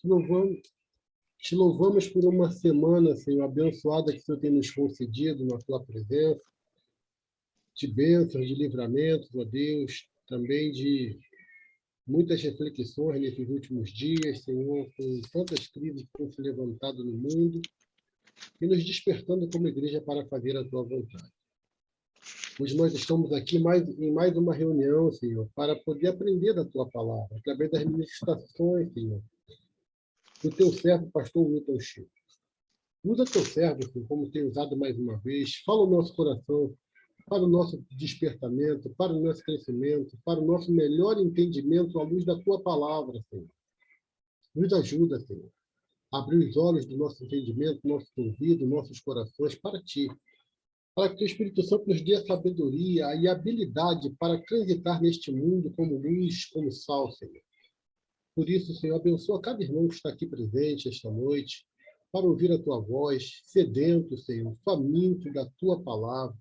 louvamos, te louvamos por uma semana, Senhor, abençoada que o Senhor tem nos concedido na tua presença, de bênçãos, de livramentos, ó Deus, também de muitas reflexões nesses últimos dias, Senhor, com tantas crises que têm se levantado no mundo e nos despertando como igreja para fazer a tua vontade. Hoje nós estamos aqui em mais uma reunião, Senhor, para poder aprender da tua palavra, através das ministrações, Senhor, do teu servo, pastor Wilton Chico. Usa teu servo, Senhor, como tem usado mais uma vez. Fala o nosso coração para o nosso despertamento, para o nosso crescimento, para o nosso melhor entendimento à luz da tua palavra, Senhor. Nos ajuda, Senhor, a abrir os olhos do nosso entendimento, nosso ouvido, nossos corações para ti, para que o Espírito Santo nos dê a sabedoria e a habilidade para transitar neste mundo como luz, como sal, Senhor. Por isso, Senhor, abençoa cada irmão que está aqui presente esta noite, para ouvir a tua voz, sedento, Senhor, faminto da tua palavra.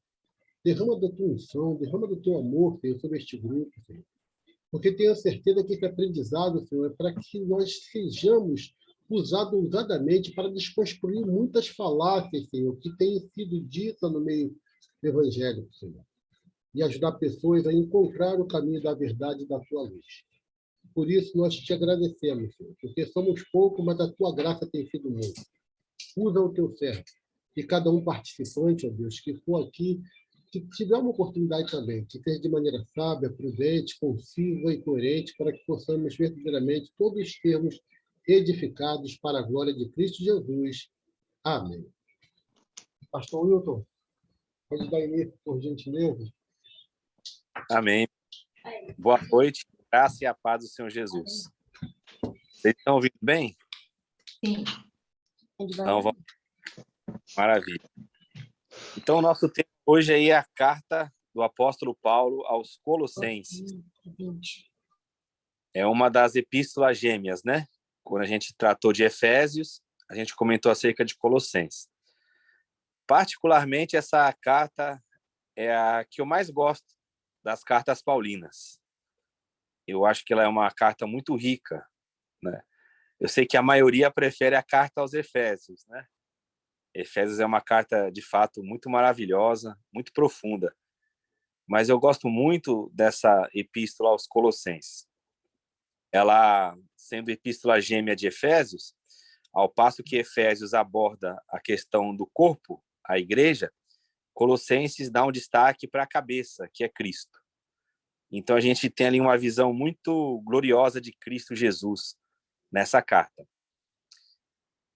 Derrama da tua unção, derrama do teu amor, Senhor, sobre este grupo, Senhor. Porque tenho a certeza que esse aprendizado, Senhor, é para que nós sejamos usados ousadamente para desconstruir muitas falácias, Senhor, que têm sido ditas no meio evangélico, Senhor. E ajudar pessoas a encontrar o caminho da verdade e da tua luz. Por isso, nós te agradecemos, Senhor, porque somos poucos, mas a tua graça tem sido muita. Usa o teu servo. E cada um participante, ó Deus, que for aqui, que tiver uma oportunidade também, que seja de maneira sábia, prudente, concisa e coerente, para que possamos verdadeiramente todos sermos edificados para a glória de Cristo Jesus. Amém. Pastor Wilton, pode dar início, por gentileza? Amém. Boa noite, graça e a paz do Senhor Jesus. Vocês estão ouvindo bem? Sim. Então, vamos... Maravilha. Então, o nosso tema hoje aí é a carta do apóstolo Paulo aos Colossenses. É uma das epístolas gêmeas, né? Quando a gente tratou de Efésios, a gente comentou acerca de Colossenses. Particularmente, essa carta é a que eu mais gosto das cartas paulinas. Eu acho que ela é uma carta muito rica, né? Eu sei que a maioria prefere a carta aos Efésios, né? Efésios é uma carta, de fato, muito maravilhosa, muito profunda. Mas eu gosto muito dessa epístola aos Colossenses. Ela, sendo epístola gêmea de Efésios, ao passo que Efésios aborda a questão do corpo, a igreja, Colossenses dá um destaque para a cabeça, que é Cristo. Então, a gente tem ali uma visão muito gloriosa de Cristo Jesus nessa carta.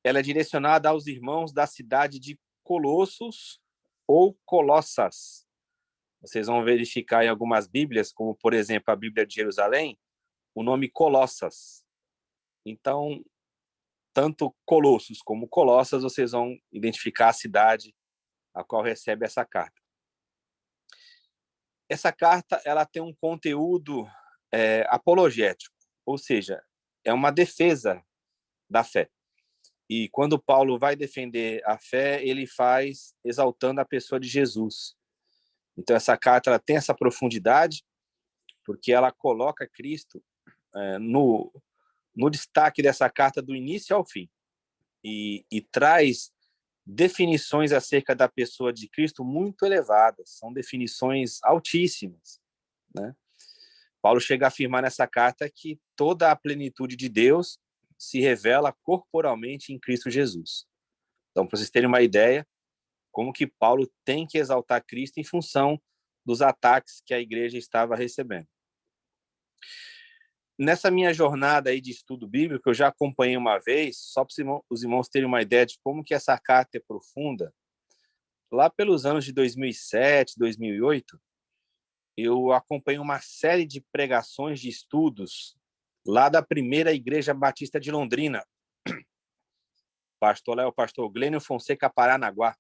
Ela é direcionada aos irmãos da cidade de Colossos ou Colossas. Vocês vão verificar em algumas Bíblias, como, por exemplo, a Bíblia de Jerusalém, o nome Colossas. Então, tanto Colossos como Colossas, vocês vão identificar a cidade a qual recebe essa carta. Essa carta ela tem um conteúdo apologético, ou seja, é uma defesa da fé. E quando Paulo vai defender a fé, ele faz exaltando a pessoa de Jesus. Então, essa carta ela tem essa profundidade, porque ela coloca Cristo no destaque dessa carta do início ao fim. E traz definições acerca da pessoa de Cristo muito elevadas, são definições altíssimas, né? Paulo chega a afirmar nessa carta que toda a plenitude de Deus se revela corporalmente em Cristo Jesus. Então, para vocês terem uma ideia, como que Paulo tem que exaltar Cristo em função dos ataques que a igreja estava recebendo. Nessa minha jornada aí de estudo bíblico, eu já acompanhei uma vez, só para os irmãos terem uma ideia de como que essa carta é profunda. Lá pelos anos de 2007, 2008, eu acompanhei uma série de pregações de estudos lá da primeira Igreja Batista de Londrina. Pastor Léo, pastor Glênio Fonseca Paranaguá.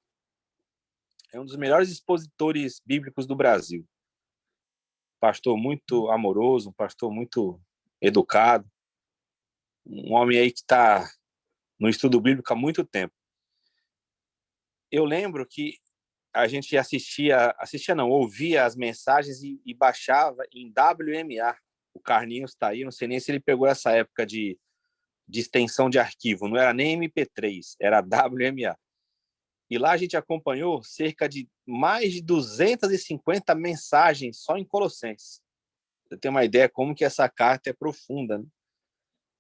É um dos melhores expositores bíblicos do Brasil. Pastor muito amoroso, um pastor muito educado, um homem aí que está no estudo bíblico há muito tempo. Eu lembro que a gente ouvia as mensagens e baixava em WMA. O Carlinhos está aí, não sei nem se ele pegou essa época de de extensão de arquivo, não era nem MP3, era WMA. E lá a gente acompanhou cerca de mais de 250 mensagens só em Colossenses. Você tem uma ideia como que essa carta é profunda, né?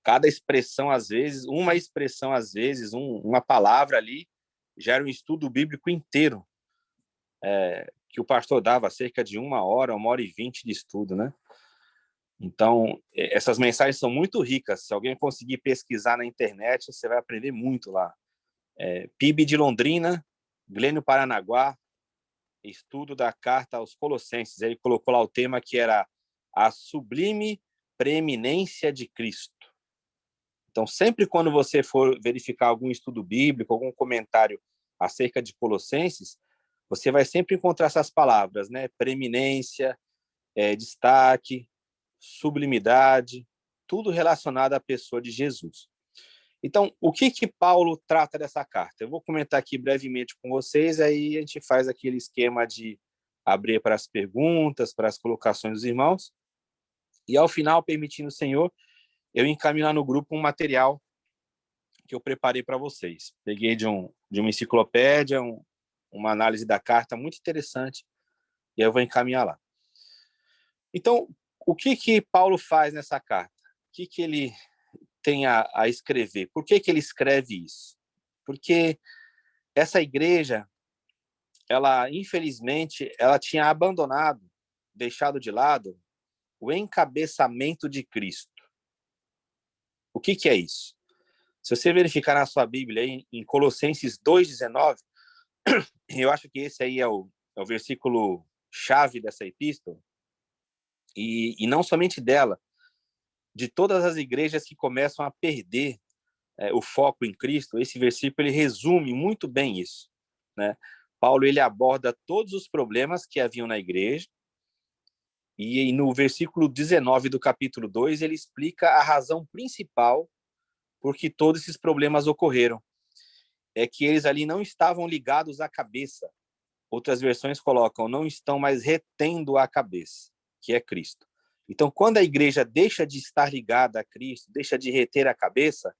Cada expressão, às vezes, uma palavra ali, já era um estudo bíblico inteiro, que o pastor dava cerca de 1 hora e 20 de estudo, né? Então, essas mensagens são muito ricas. Se alguém conseguir pesquisar na internet, você vai aprender muito lá. PIB de Londrina, Glênio Paranaguá, estudo da carta aos Colossenses. Ele colocou lá o tema que era a sublime preeminência de Cristo. Então, sempre quando você for verificar algum estudo bíblico, algum comentário acerca de Colossenses, você vai sempre encontrar essas palavras, né? Preeminência, destaque, sublimidade, tudo relacionado à pessoa de Jesus. Então, o que Paulo trata dessa carta? Eu vou comentar aqui brevemente com vocês, aí a gente faz aquele esquema de abrir para as perguntas, para as colocações dos irmãos, e ao final, permitindo o Senhor, eu encaminho lá no grupo um material que eu preparei para vocês. Peguei de uma enciclopédia, uma análise da carta muito interessante, e eu vou encaminhar lá. Então, o que Paulo faz nessa carta? O que ele tem a escrever? Por que ele escreve isso? Porque essa igreja, ela, infelizmente, ela tinha abandonado, deixado de lado, o encabeçamento de Cristo. O que é isso? Se você verificar na sua Bíblia, aí, em Colossenses 2,19, eu acho que esse aí é o versículo chave dessa epístola, e não somente dela, de todas as igrejas que começam a perder o foco em Cristo, esse versículo ele resume muito bem isso, né? Paulo ele aborda todos os problemas que haviam na igreja, e no versículo 19 do capítulo 2, ele explica a razão principal por que todos esses problemas ocorreram. É que eles ali não estavam ligados à cabeça. Outras versões colocam, não estão mais retendo a cabeça, que é Cristo. Então, quando a igreja deixa de estar ligada a Cristo, deixa de reter a cabeça,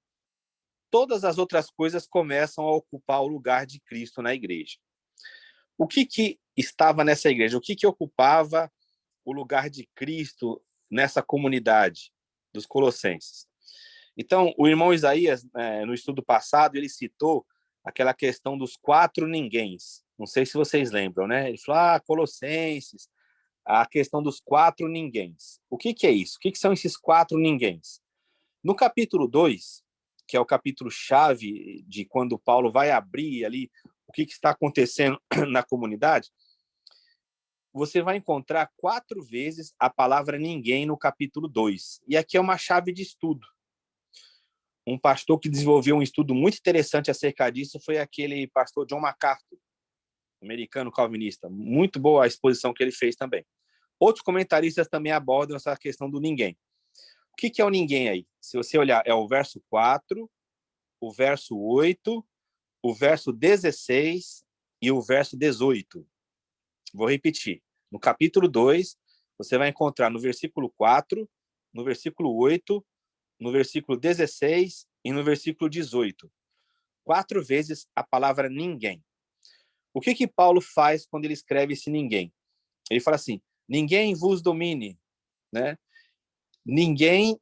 todas as outras coisas começam a ocupar o lugar de Cristo na igreja. O que estava nessa igreja? O que ocupava o lugar de Cristo nessa comunidade dos Colossenses? Então, o irmão Isaías, no estudo passado, ele citou aquela questão dos 4 ninguéms. Não sei se vocês lembram, né? Ele falou, Colossenses, a questão dos 4 ninguéms. O que é isso? O que são esses 4 ninguéms? No capítulo 2, que é o capítulo chave de quando Paulo vai abrir ali o que está acontecendo na comunidade, você vai encontrar 4 vezes a palavra ninguém no capítulo 2. E aqui é uma chave de estudo. Um pastor que desenvolveu um estudo muito interessante acerca disso foi aquele pastor John MacArthur, americano calvinista. Muito boa a exposição que ele fez também. Outros comentaristas também abordam essa questão do ninguém. O que é o ninguém aí? Se você olhar, é o verso 4, o verso 8, o verso 16 e o verso 18. Vou repetir. No capítulo 2, você vai encontrar no versículo 4, no versículo 8, no versículo 16 e no versículo 18. 4 vezes a palavra ninguém. O que Paulo faz quando ele escreve esse ninguém? Ele fala assim, ninguém vos domine, né? Ninguém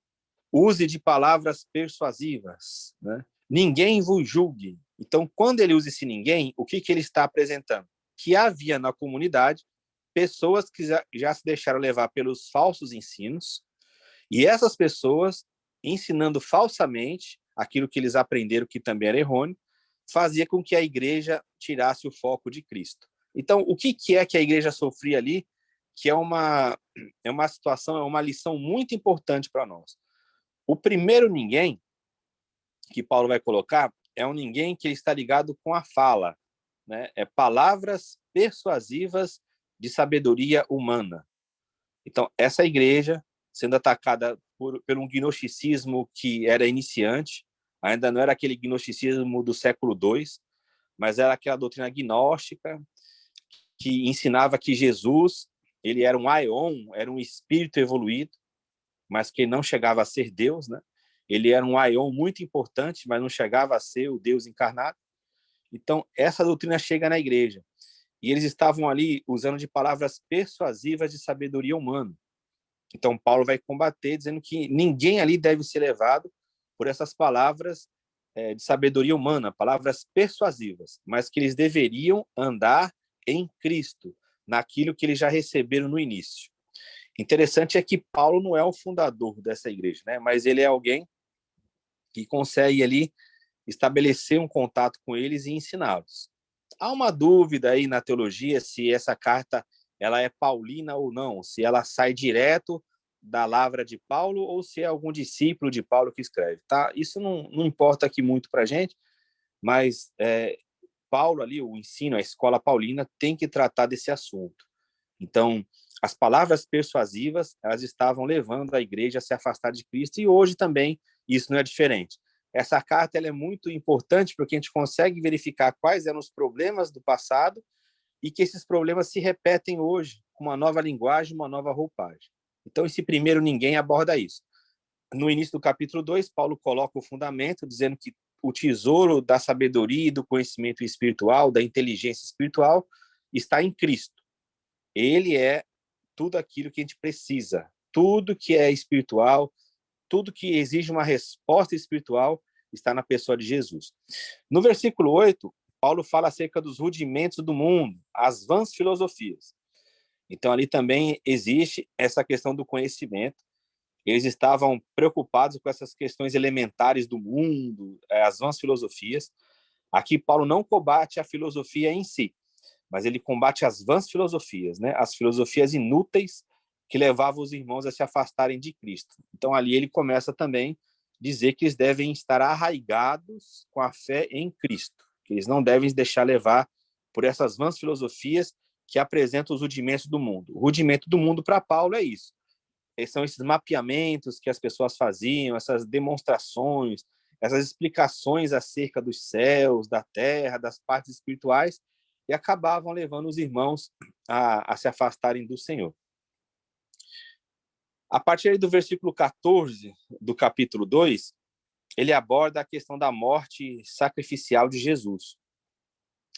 use de palavras persuasivas, né? Ninguém vos julgue. Então, quando ele usa esse ninguém, o que ele está apresentando? Que havia na comunidade pessoas que já se deixaram levar pelos falsos ensinos, e essas pessoas, ensinando falsamente aquilo que eles aprenderam que também era errôneo, fazia com que a igreja tirasse o foco de Cristo. Então, o que é que a igreja sofria ali, que é uma situação, é uma lição muito importante para nós. O primeiro ninguém que Paulo vai colocar é um ninguém que está ligado com a fala, né? É palavras persuasivas de sabedoria humana. Então, essa igreja, sendo atacada por um gnosticismo que era iniciante, ainda não era aquele gnosticismo do século II, mas era aquela doutrina gnóstica que ensinava que Jesus ele era um aion, era um espírito evoluído, mas que não chegava a ser Deus, né? Ele era um aion muito importante, mas não chegava a ser o Deus encarnado. Então, essa doutrina chega na igreja. E eles estavam ali usando de palavras persuasivas de sabedoria humana. Então, Paulo vai combater, dizendo que ninguém ali deve ser levado por essas palavras de sabedoria humana, palavras persuasivas, mas que eles deveriam andar em Cristo, naquilo que eles já receberam no início. Interessante é que Paulo não é o fundador dessa igreja, né? Mas ele é alguém que consegue ali estabelecer um contato com eles e ensiná-los. Há uma dúvida aí na teologia se essa carta ela é paulina ou não, se ela sai direto da lavra de Paulo ou se é algum discípulo de Paulo que escreve, tá? Isso não importa aqui muito para a gente, mas Paulo ali, o ensino, a escola paulina tem que tratar desse assunto. Então, as palavras persuasivas, elas estavam levando a igreja a se afastar de Cristo e hoje também isso não é diferente. Essa carta ela é muito importante porque a gente consegue verificar quais eram os problemas do passado e que esses problemas se repetem hoje com uma nova linguagem, uma nova roupagem. Então, esse primeiro ninguém aborda isso. No início do capítulo 2, Paulo coloca o fundamento, dizendo que o tesouro da sabedoria e do conhecimento espiritual, da inteligência espiritual, está em Cristo. Ele é tudo aquilo que a gente precisa, tudo que é espiritual, tudo que exige uma resposta espiritual está na pessoa de Jesus. No versículo 8, Paulo fala acerca dos rudimentos do mundo, as vãs filosofias. Então, ali também existe essa questão do conhecimento. Eles estavam preocupados com essas questões elementares do mundo, as vãs filosofias. Aqui, Paulo não combate a filosofia em si, mas ele combate as vãs filosofias, né? As filosofias inúteis que levavam os irmãos a se afastarem de Cristo. Então, ali ele começa também a dizer que eles devem estar arraigados com a fé em Cristo, que eles não devem se deixar levar por essas vãs filosofias que apresentam os rudimentos do mundo. O rudimento do mundo para Paulo é isso. São esses mapeamentos que as pessoas faziam, essas demonstrações, essas explicações acerca dos céus, da terra, das partes espirituais, e acabavam levando os irmãos a se afastarem do Senhor. A partir do versículo 14 do capítulo 2, ele aborda a questão da morte sacrificial de Jesus.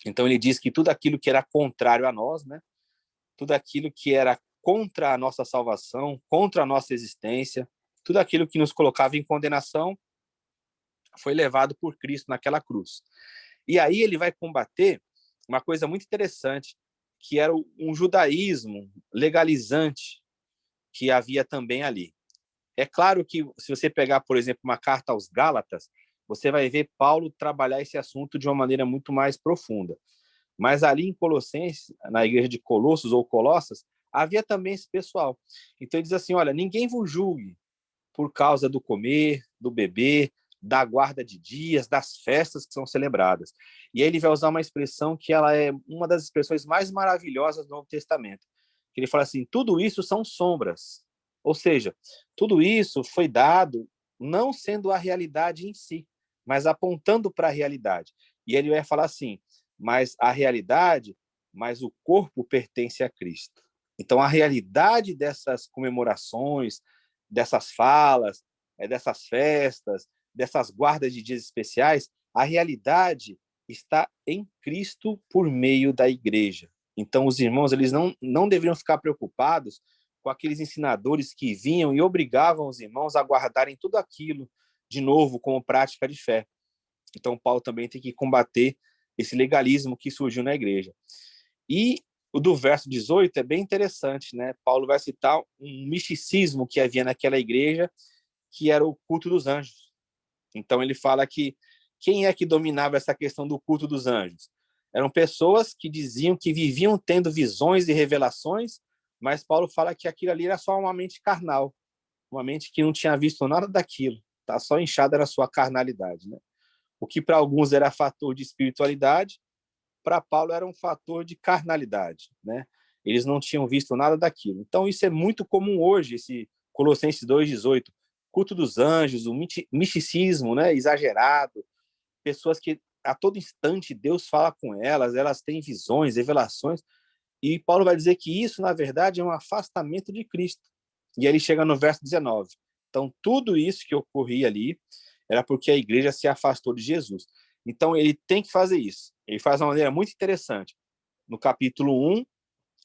Então, ele diz que tudo aquilo que era contrário a nós, né? Tudo aquilo que era contra a nossa salvação, contra a nossa existência, tudo aquilo que nos colocava em condenação, foi levado por Cristo naquela cruz. E aí ele vai combater uma coisa muito interessante, que era um judaísmo legalizante que havia também ali. É claro que, se você pegar, por exemplo, uma carta aos Gálatas, você vai ver Paulo trabalhar esse assunto de uma maneira muito mais profunda. Mas ali em Colossenses, na igreja de Colossos ou Colossas, havia também esse pessoal. Então ele diz assim, olha, ninguém vos julgue por causa do comer, do beber, da guarda de dias, das festas que são celebradas. E aí ele vai usar uma expressão que ela é uma das expressões mais maravilhosas do Novo Testamento. Ele fala assim, tudo isso são sombras. Ou seja, tudo isso foi dado não sendo a realidade em si, mas apontando para a realidade. E ele vai falar assim, mas a realidade, mas o corpo pertence a Cristo. Então, a realidade dessas comemorações, dessas falas, dessas festas, dessas guardas de dias especiais, a realidade está em Cristo por meio da igreja. Então, os irmãos, eles não deveriam ficar preocupados com aqueles ensinadores que vinham e obrigavam os irmãos a guardarem tudo aquilo de novo como prática de fé. Então, Paulo também tem que combater esse legalismo que surgiu na igreja. E o do verso 18 é bem interessante, né? Paulo vai citar um misticismo que havia naquela igreja, que era o culto dos anjos. Então, ele fala que quem é que dominava essa questão do culto dos anjos? Eram pessoas que diziam que viviam tendo visões e revelações, mas Paulo fala que aquilo ali era só uma mente carnal, uma mente que não tinha visto nada daquilo, tá? Só inchada na sua carnalidade, né? O que para alguns era fator de espiritualidade, para Paulo era um fator de carnalidade, né? Eles não tinham visto nada daquilo. Então isso é muito comum hoje, esse Colossenses 2:18, culto dos anjos, o misticismo, né, exagerado, pessoas que a todo instante Deus fala com elas, elas têm visões, revelações, e Paulo vai dizer que isso, na verdade, é um afastamento de Cristo. E aí ele chega no verso 19. Então, tudo isso que ocorria ali era porque a igreja se afastou de Jesus. Então, ele tem que fazer isso. Ele faz de uma maneira muito interessante. No capítulo 1,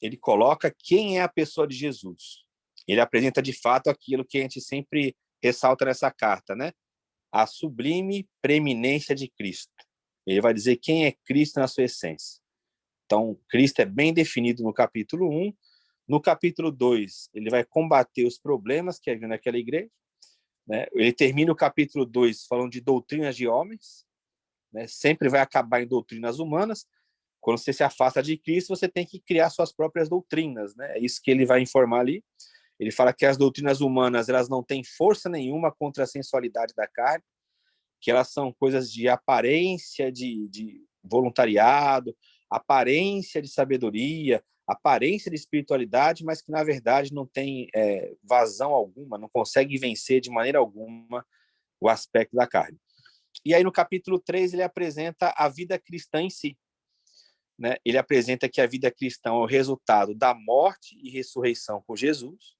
ele coloca quem é a pessoa de Jesus. Ele apresenta, de fato, aquilo que a gente sempre ressalta nessa carta, né? A sublime preeminência de Cristo. Ele vai dizer quem é Cristo na sua essência. Então, Cristo é bem definido no capítulo 1. No capítulo 2, ele vai combater os problemas que havia naquela igreja, né? Ele termina o capítulo 2 falando de doutrinas de homens, né? Sempre vai acabar em doutrinas humanas. Quando você se afasta de Cristo, você tem que criar suas próprias doutrinas, né? É isso que ele vai informar ali. Ele fala que as doutrinas humanas, elas não têm força nenhuma contra a sensualidade da carne, que elas são coisas de aparência de voluntariado, aparência de sabedoria, aparência de espiritualidade, mas que, na verdade, não tem vazão alguma, não consegue vencer de maneira alguma o aspecto da carne. E aí, no capítulo 3, ele apresenta a vida cristã em si, né? Ele apresenta que a vida cristã é o resultado da morte e ressurreição com Jesus.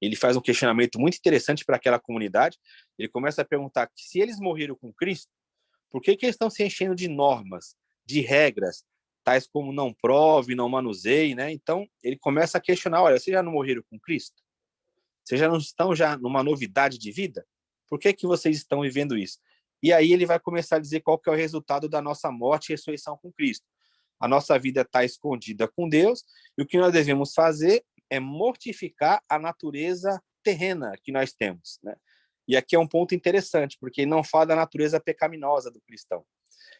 Ele faz um questionamento muito interessante para aquela comunidade. Ele começa a perguntar que se eles morreram com Cristo, por que eles estão se enchendo de normas, de regras, tais como não prove, não manuseie, né? Então, ele começa a questionar, olha, vocês já não morreram com Cristo? Vocês já não estão já numa novidade de vida? Por que vocês estão vivendo isso? E aí ele vai começar a dizer qual que é o resultado da nossa morte e ressurreição com Cristo. A nossa vida está escondida com Deus, e o que nós devemos fazer é mortificar a natureza terrena que nós temos, né? E aqui é um ponto interessante, porque ele não fala da natureza pecaminosa do cristão.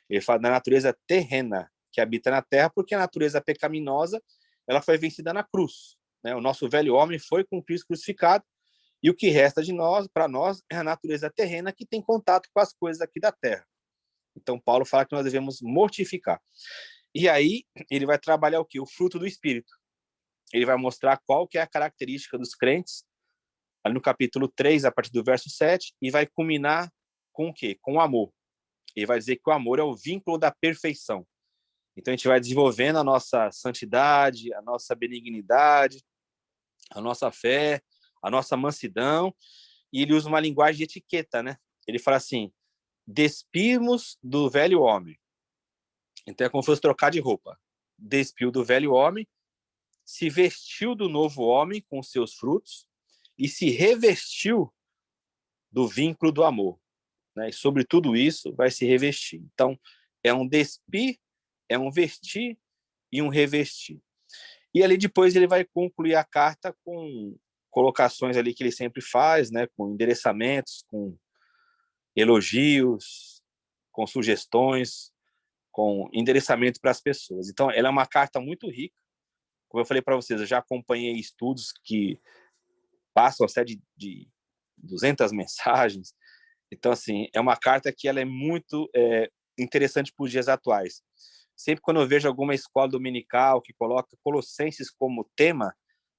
Ele fala da natureza terrena que habita na terra, porque a natureza pecaminosa ela foi vencida na cruz, né? O nosso velho homem foi com Cristo crucificado, e o que resta de nós, para nós, é a natureza terrena que tem contato com as coisas aqui da terra. Então, Paulo fala que nós devemos mortificar. E aí, ele vai trabalhar o quê? O fruto do Espírito. Ele vai mostrar qual que é a característica dos crentes, ali no capítulo 3, a partir do verso 7, e vai culminar com o quê? Com o amor. Ele vai dizer que o amor é o vínculo da perfeição. Então, a gente vai desenvolvendo a nossa santidade, a nossa benignidade, a nossa fé, a nossa mansidão, e ele usa uma linguagem de etiqueta, né? Ele fala assim, despimos do velho homem. Então, é como se fosse trocar de roupa. Despiu do velho homem, se vestiu do novo homem com seus frutos e se revestiu do vínculo do amor, né? E sobre tudo isso vai se revestir. Então, é um despir, é um vestir e um revestir. E ali depois ele vai concluir a carta com colocações ali que ele sempre faz, né? Com endereçamentos, com elogios, com sugestões, com endereçamento para as pessoas. Então, ela é uma carta muito rica. Como eu falei para vocês, eu já acompanhei estudos que passam até de 200 mensagens. Então, assim, é uma carta que ela é muito interessante para os dias atuais. Sempre quando eu vejo alguma escola dominical que coloca Colossenses como tema,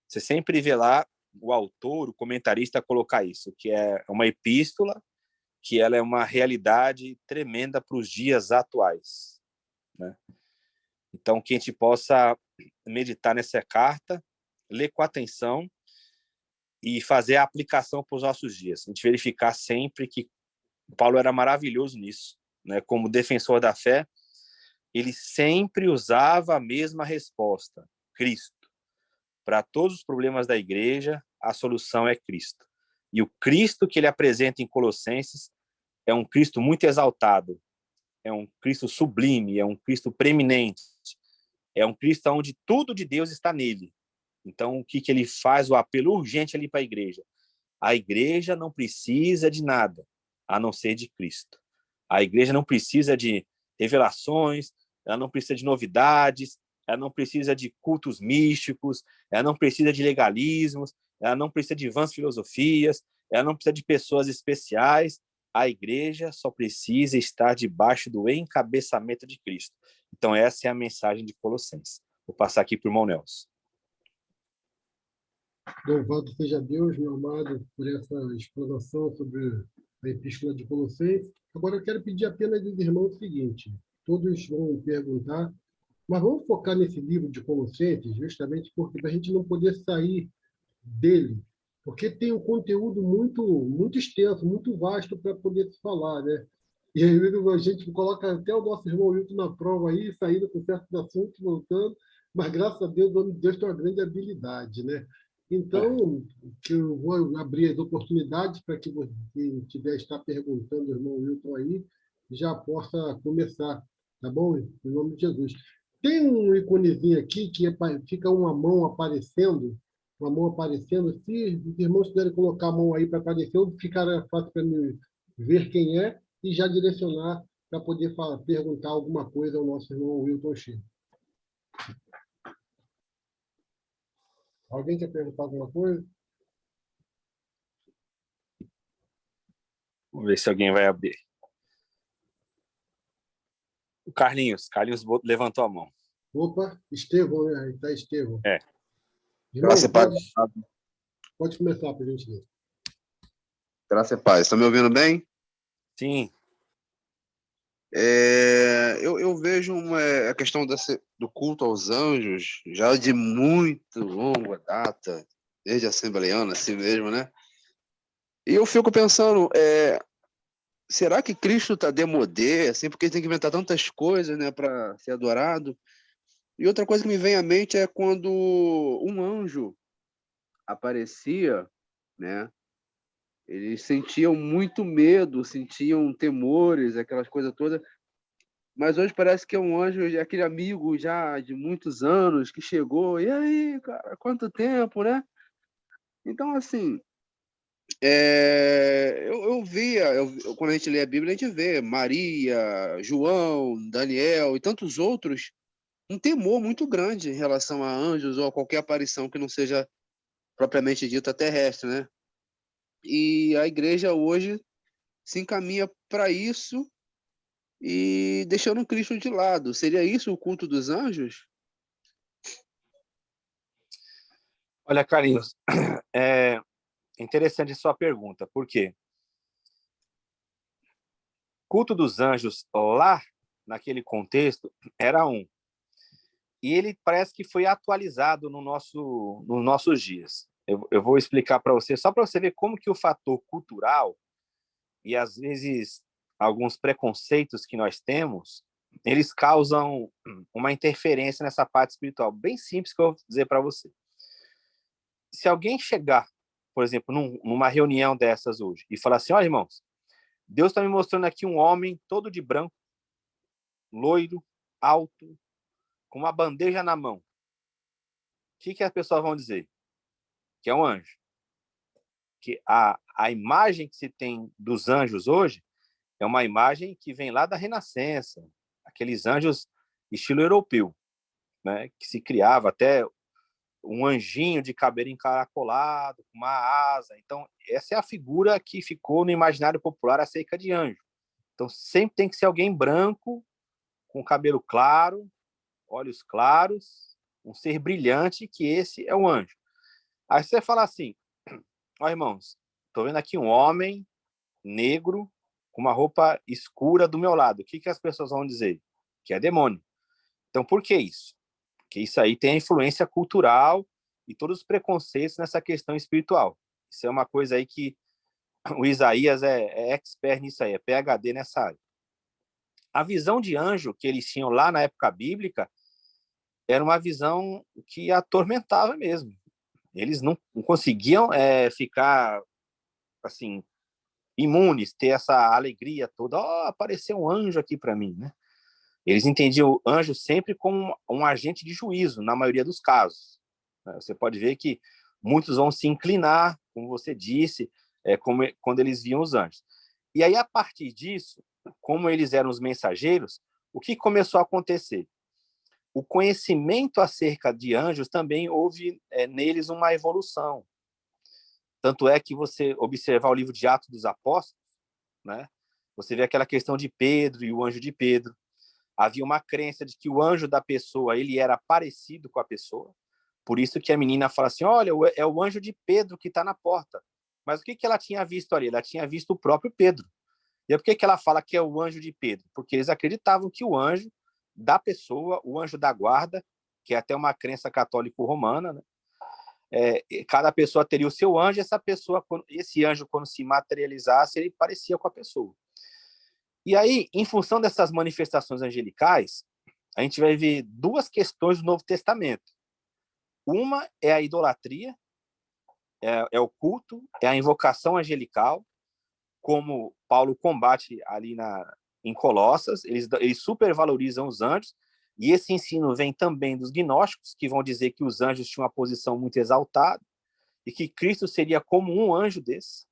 você sempre vê lá o autor, o comentarista colocar isso, que é uma epístola, que ela é uma realidade tremenda para os dias atuais, né? Então, que a gente possa meditar nessa carta, ler com atenção e fazer a aplicação para os nossos dias. A gente verificar sempre que Paulo era maravilhoso nisso, né? Como defensor da fé, ele sempre usava a mesma resposta: Cristo. Para todos os problemas da igreja, a solução é Cristo. E o Cristo que ele apresenta em Colossenses é um Cristo muito exaltado, é um Cristo sublime, é um Cristo preeminente, é um Cristo onde tudo de Deus está nele. Então, o que ele faz? O apelo urgente ali para a igreja. A igreja não precisa de nada, a não ser de Cristo. A igreja não precisa de revelações, ela não precisa de novidades, ela não precisa de cultos místicos, ela não precisa de legalismos, ela não precisa de vãs filosofias, ela não precisa de pessoas especiais. A igreja só precisa estar debaixo do encabeçamento de Cristo. Então, essa é a mensagem de Colossenses. Vou passar aqui para o irmão Nelson. Louvado seja Deus, meu amado, por essa explanação sobre a Epístola de Colossenses. Agora eu quero pedir apenas dos irmãos o seguinte: todos vão perguntar, mas vamos focar nesse livro de Colossenses, justamente porque para a gente não poder sair dele porque tem um conteúdo muito extenso, muito vasto para poder se falar, né? E aí a gente coloca até o nosso irmão Wilton na prova aí, saindo com certos assuntos, voltando, mas graças a Deus, o homem de Deus tem uma grande habilidade, né? Então, que eu vou abrir as oportunidades para que você tiver estar perguntando, irmão Wilton aí, já possa começar, tá bom? Em nome de Jesus. Tem um íconezinho aqui que fica uma mão aparecendo. Se os irmãos puderem colocar a mão aí para aparecer, ficará fácil para mim ver quem é e já direcionar para poder perguntar alguma coisa ao nosso irmão Wilton Chico. Alguém quer perguntar alguma coisa? Vamos ver se alguém vai abrir. O Carlinhos levantou a mão. Opa, Estevão, né? Aí está Estevão. É. Irmão, pode começar, para a gente ver. Graça e paz. Estão me ouvindo bem? Sim. Eu vejo a questão do culto aos anjos já de muito longa data, desde a Assembleiana, assim mesmo, né? E eu fico pensando, será que Cristo está demodé, assim, porque ele tem que inventar tantas coisas, né, para ser adorado? E outra coisa que me vem à mente é quando um anjo aparecia, né? Eles sentiam muito medo, sentiam temores, aquelas coisas todas. Mas hoje parece que é um anjo, aquele amigo já de muitos anos que chegou. E aí, cara, quanto tempo, né? Então, assim, quando a gente lê a Bíblia, a gente vê Maria, João, Daniel e tantos outros, um temor muito grande em relação a anjos ou a qualquer aparição que não seja propriamente dita terrestre, né? E a igreja hoje se encaminha para isso e deixando Cristo de lado. Seria isso o culto dos anjos? Olha, Carlinhos, é interessante a sua pergunta. Por quê? Culto dos anjos lá, naquele contexto, era um. E ele parece que foi atualizado nos nossos dias. Eu vou explicar para você, só para você ver como que o fator cultural e, às vezes, alguns preconceitos que nós temos, eles causam uma interferência nessa parte espiritual. Bem simples que eu vou dizer para você. Se alguém chegar, por exemplo, numa reunião dessas hoje, e falar assim, olha, irmãos, Deus está me mostrando aqui um homem todo de branco, loiro, alto, com uma bandeja na mão. O que as pessoas vão dizer? Que é um anjo. Que a imagem que se tem dos anjos hoje é uma imagem que vem lá da Renascença, aqueles anjos estilo europeu, né? Que se criava até um anjinho de cabelo encaracolado, com uma asa. Então, essa é a figura que ficou no imaginário popular acerca de anjo. Então, sempre tem que ser alguém branco, com cabelo claro, olhos claros, um ser brilhante, que esse é o anjo. Aí você fala assim, ó, irmãos, estou vendo aqui um homem negro com uma roupa escura do meu lado. O que as pessoas vão dizer? Que é demônio. Então, por que isso? Porque isso aí tem a influência cultural e todos os preconceitos nessa questão espiritual. Isso é uma coisa aí que o Isaías é expert nisso aí, é PhD nessa área. A visão de anjo que eles tinham lá na época bíblica era uma visão que atormentava mesmo. Eles não conseguiam ficar assim imunes, ter essa alegria toda. Oh, apareceu um anjo aqui para mim, né? Eles entendiam o anjo sempre como um agente de juízo, na maioria dos casos. Você pode ver que muitos vão se inclinar, como você disse, quando eles viam os anjos. E aí, a partir disso, como eles eram os mensageiros, o que começou a acontecer? O conhecimento acerca de anjos também houve neles uma evolução. Tanto é que você observar o livro de Atos dos Apóstolos, né? Você vê aquela questão de Pedro e o anjo de Pedro. Havia uma crença de que o anjo da pessoa ele era parecido com a pessoa. Por isso que a menina fala assim, olha, é o anjo de Pedro que está na porta. Mas o que ela tinha visto ali? Ela tinha visto o próprio Pedro. E por que ela fala que é o anjo de Pedro? Porque eles acreditavam que o anjo da pessoa, o anjo da guarda, que é até uma crença católico-romana, né? cada pessoa teria o seu anjo, esse anjo, quando se materializasse, ele parecia com a pessoa. E aí, em função dessas manifestações angelicais, a gente vai ver duas questões do Novo Testamento. Uma é a idolatria, é o culto, é a invocação angelical, como Paulo combate ali em Colossas. Eles supervalorizam os anjos, e esse ensino vem também dos gnósticos, que vão dizer que os anjos tinham uma posição muito exaltada e que Cristo seria como um anjo desse,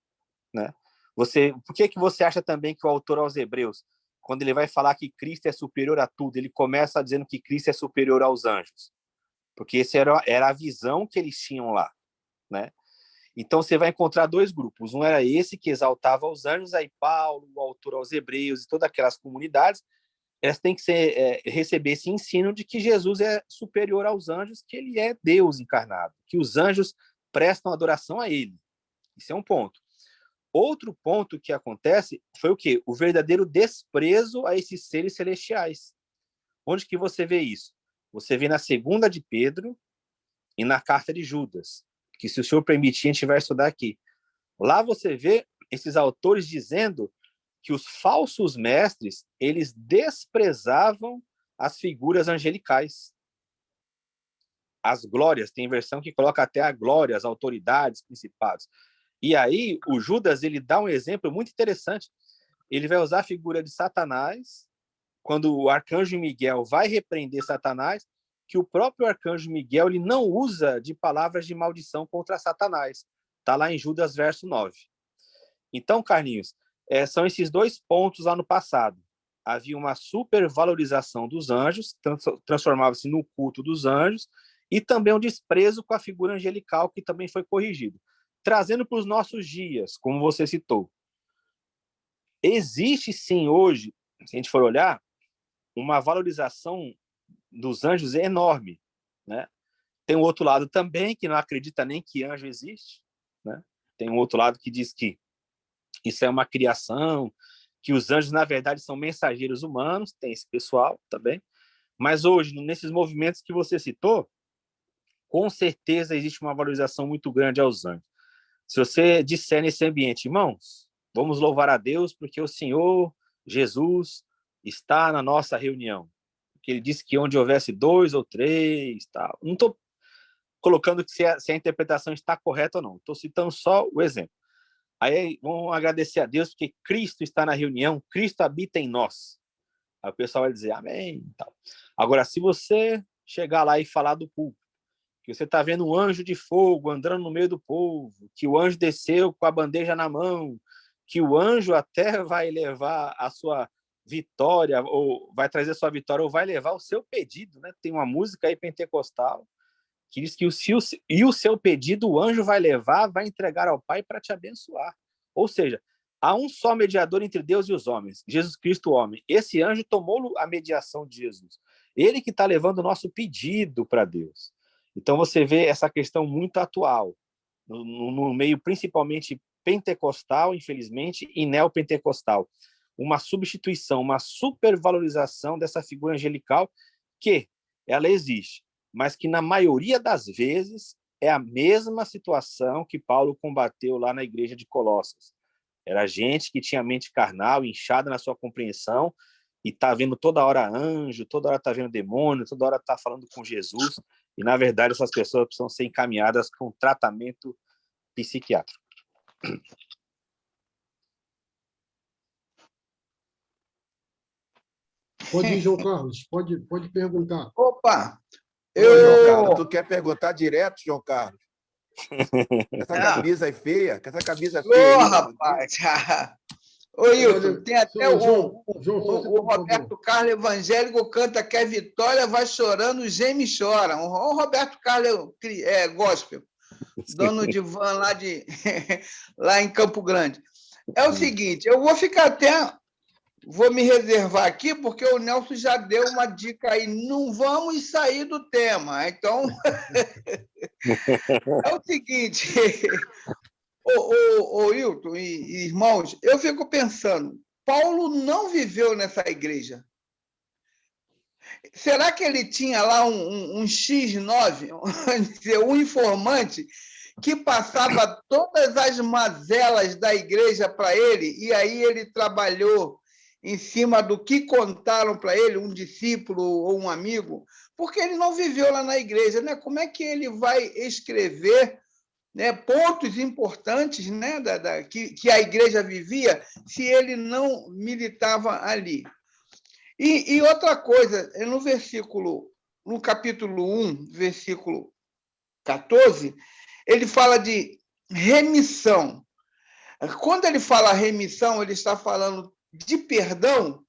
né? Por que você acha também que o autor aos Hebreus, quando ele vai falar que Cristo é superior a tudo, ele começa dizendo que Cristo é superior aos anjos? Porque essa era a visão que eles tinham lá, né? Então você vai encontrar dois grupos. Um era esse que exaltava os anjos, aí Paulo, o autor aos Hebreus e todas aquelas comunidades, elas têm que receber esse ensino de que Jesus é superior aos anjos, que ele é Deus encarnado, que os anjos prestam adoração a ele. Isso é um ponto. Outro ponto que acontece foi o quê? O verdadeiro desprezo a esses seres celestiais. Onde que você vê isso? Você vê na 2 de Pedro e na carta de Judas, que, se o senhor permitir, a gente vai estudar aqui. Lá você vê esses autores dizendo que os falsos mestres, eles desprezavam as figuras angelicais. As glórias, tem versão que coloca até a glória, as autoridades, principados. E aí, o Judas, ele dá um exemplo muito interessante. Ele vai usar a figura de Satanás, quando o arcanjo Miguel vai repreender Satanás, que o próprio arcanjo Miguel ele não usa de palavras de maldição contra Satanás. Está lá em Judas, verso 9. Então, Carlinhos, são esses dois pontos lá no passado. Havia uma supervalorização dos anjos, transformava-se no culto dos anjos, e também um desprezo com a figura angelical, que também foi corrigido. Trazendo para os nossos dias, como você citou, existe sim hoje, se a gente for olhar, uma valorização dos anjos enorme, né? Tem um outro lado também que não acredita nem que anjo existe, né? Tem um outro lado que diz que isso é uma criação, que os anjos, na verdade, são mensageiros humanos, tem esse pessoal também. Mas hoje, nesses movimentos que você citou, com certeza existe uma valorização muito grande aos anjos. Se você disser nesse ambiente, irmãos, vamos louvar a Deus porque o Senhor Jesus está na nossa reunião. Porque ele disse que onde houvesse 2 ou 3, tal. Não estou colocando se a interpretação está correta ou não. Estou citando só o exemplo. Aí vamos agradecer a Deus porque Cristo está na reunião, Cristo habita em nós. Aí o pessoal vai dizer amém. Tal. Agora, se você chegar lá e falar do púlpito, que você está vendo um anjo de fogo andando no meio do povo, que o anjo desceu com a bandeja na mão, que o anjo até vai levar a sua vitória, ou vai trazer a sua vitória, ou vai levar o seu pedido, né? Tem uma música aí pentecostal que diz que o seu pedido o anjo vai levar, vai entregar ao Pai para te abençoar. Ou seja, há um só mediador entre Deus e os homens, Jesus Cristo, o homem. Esse anjo tomou a mediação de Jesus. Ele que está levando o nosso pedido para Deus. Então você vê essa questão muito atual, no meio principalmente pentecostal, infelizmente, e neopentecostal. Uma substituição, uma supervalorização dessa figura angelical que ela existe, mas que na maioria das vezes é a mesma situação que Paulo combateu lá na igreja de Colossas. Era gente que tinha mente carnal, inchada na sua compreensão, e está vendo toda hora anjo, toda hora está vendo demônio, toda hora está falando com Jesus, e na verdade essas pessoas precisam ser encaminhadas para um tratamento psiquiátrico. Pode ir, João Carlos, pode perguntar. Opa! João Carlos, tu quer perguntar direto, João Carlos? Essa camisa é feia? Essa camisa é feia. Ô, rapaz! Ô, Hilton, tem até o Roberto Carlos evangélico canta que a vitória vai chorando, geme e chora. O Roberto Carlos é gospel, dono de van lá em Campo Grande. É o seguinte, eu vou ficar até... Vou me reservar aqui, porque o Nelson já deu uma dica aí. Não vamos sair do tema. Então, é o seguinte... Ô, Hilton e irmãos, eu fico pensando, Paulo não viveu nessa igreja. Será que ele tinha lá um X9, um informante, que passava todas as mazelas da igreja para ele, e aí ele trabalhou em cima do que contaram para ele, um discípulo ou um amigo? Porque ele não viveu lá na igreja, né? Como é que ele vai escrever, né, pontos importantes, né, que a igreja vivia, se ele não militava ali? E outra coisa, no capítulo 1, versículo 14, ele fala de remissão. Quando ele fala remissão, ele está falando de perdão.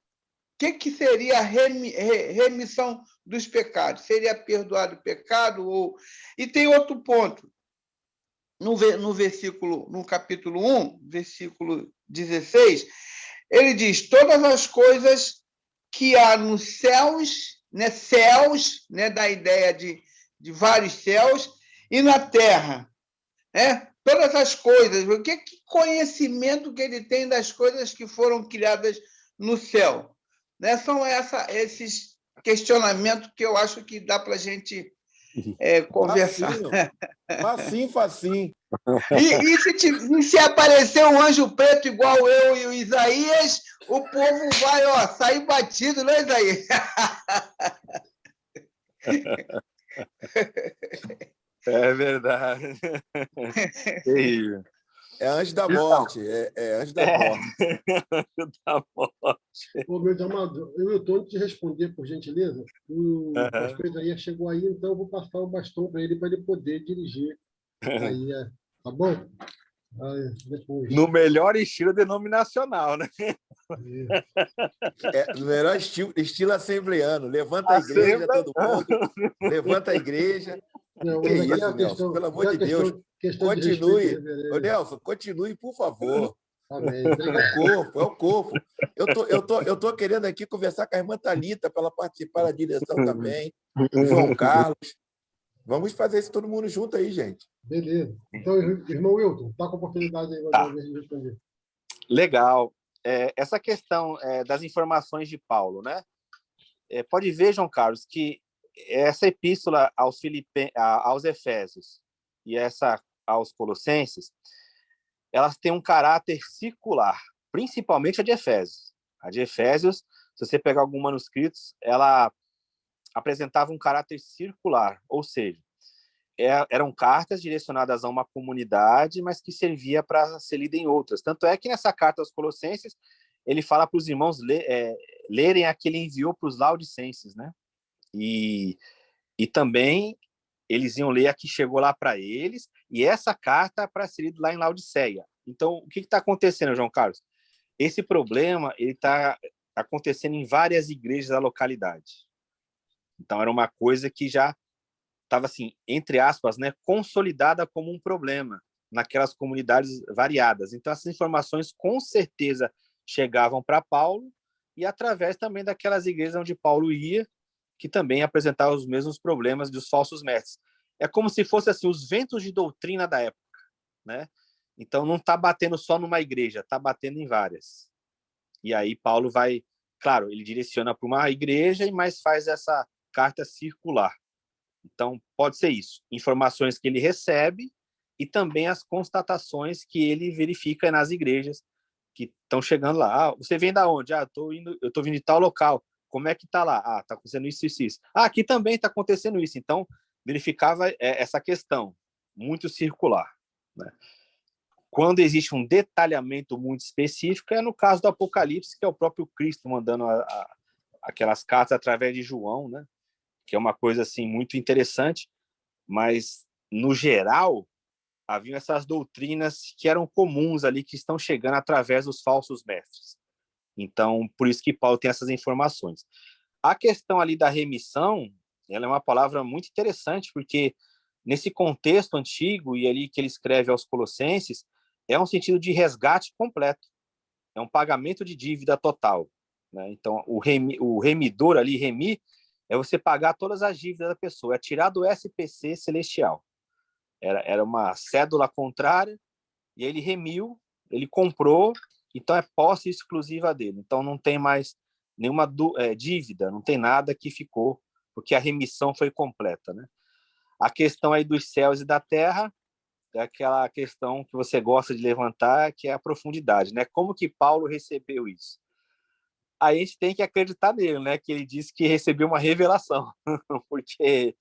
O que seria a remissão dos pecados? Seria perdoado o pecado? E tem outro ponto. No capítulo 1, versículo 16, ele diz: todas as coisas que há nos céus, né, da ideia de vários céus, e na terra, né? Todas as coisas, que conhecimento que ele tem das coisas que foram criadas no céu, né? São esses questionamentos que eu acho que dá para a gente conversar. Facinho, facinho. E se aparecer um anjo preto igual eu e o Isaías, o povo vai sair batido, né, Isaías? É verdade. Terrível. É anjo da morte. É anjo da morte. Anjo da morte. Ô, meu amado, eu estou antes de responder, por gentileza. O pastor Isaías chegou aí, então eu vou passar o bastão para ele poder dirigir. Aí, tá bom? Depois. No melhor estilo denominacional, né? No melhor estilo assembleano. Levanta a igreja, todo mundo. Levanta a igreja. Não, que isso, Nelson? Pelo amor de Deus. Continue. Ô, Nelson, continue, por favor. Amém. É o corpo. Eu tô querendo aqui conversar com a irmã Thalita para ela participar da direção também. O João Carlos. Vamos fazer isso todo mundo junto aí, gente. Beleza. Então, irmão Wilton, está com a oportunidade aí de responder. Legal. Essa questão das informações de Paulo, né? Pode ver, João Carlos, que essa epístola aos Efésios e essa aos Colossenses, elas têm um caráter circular, principalmente a de Efésios. A de Efésios, se você pegar alguns manuscritos, ela apresentava um caráter circular, ou seja, eram cartas direcionadas a uma comunidade, mas que servia para ser lida em outras. Tanto é que nessa carta aos Colossenses, ele fala para os irmãos lerem a que ele enviou para os Laodicenses, né? E também eles iam ler a que chegou lá para eles, e essa carta para ser lida lá em Laodiceia. Então, o que está acontecendo, João Carlos? Esse problema está acontecendo em várias igrejas da localidade. Então, era uma coisa que já estava, assim, entre aspas, né, consolidada como um problema naquelas comunidades variadas. Então, essas informações, com certeza, chegavam para Paulo e através também daquelas igrejas onde Paulo ia, que também apresentavam os mesmos problemas dos falsos mestres. É como se fosse assim, os ventos de doutrina da época, né? Então, não está batendo só numa igreja, está batendo em várias. E aí Paulo vai, claro, ele direciona para uma igreja, mas faz essa carta circular. Então, pode ser isso. Informações que ele recebe e também as constatações que ele verifica nas igrejas que estão chegando lá. Você vem da onde? Eu estou vindo de tal local. Como é que está lá? Está acontecendo isso, isso, isso. Aqui também está acontecendo isso. Então, verificava essa questão, muito circular, né? Quando existe um detalhamento muito específico, é no caso do Apocalipse, que é o próprio Cristo mandando aquelas cartas através de João, né? Que é uma coisa assim muito interessante, mas no geral haviam essas doutrinas que eram comuns ali, que estão chegando através dos falsos mestres. Então, por isso que Paulo tem essas informações. A questão ali da remissão, ela é uma palavra muito interessante, porque nesse contexto antigo e ali que ele escreve aos Colossenses, é um sentido de resgate completo, é um pagamento de dívida total, né? Então, o remidor ali, remir, é você pagar todas as dívidas da pessoa, é tirar do SPC celestial. Era uma cédula contrária, e ele remiu, ele comprou, então é posse exclusiva dele. Então não tem mais nenhuma dívida, não tem nada que ficou, porque a remissão foi completa, né? A questão aí dos céus e da terra é aquela questão que você gosta de levantar, que é a profundidade, né? Como que Paulo recebeu isso? A gente tem que acreditar nele, né? Que ele disse que recebeu uma revelação, porque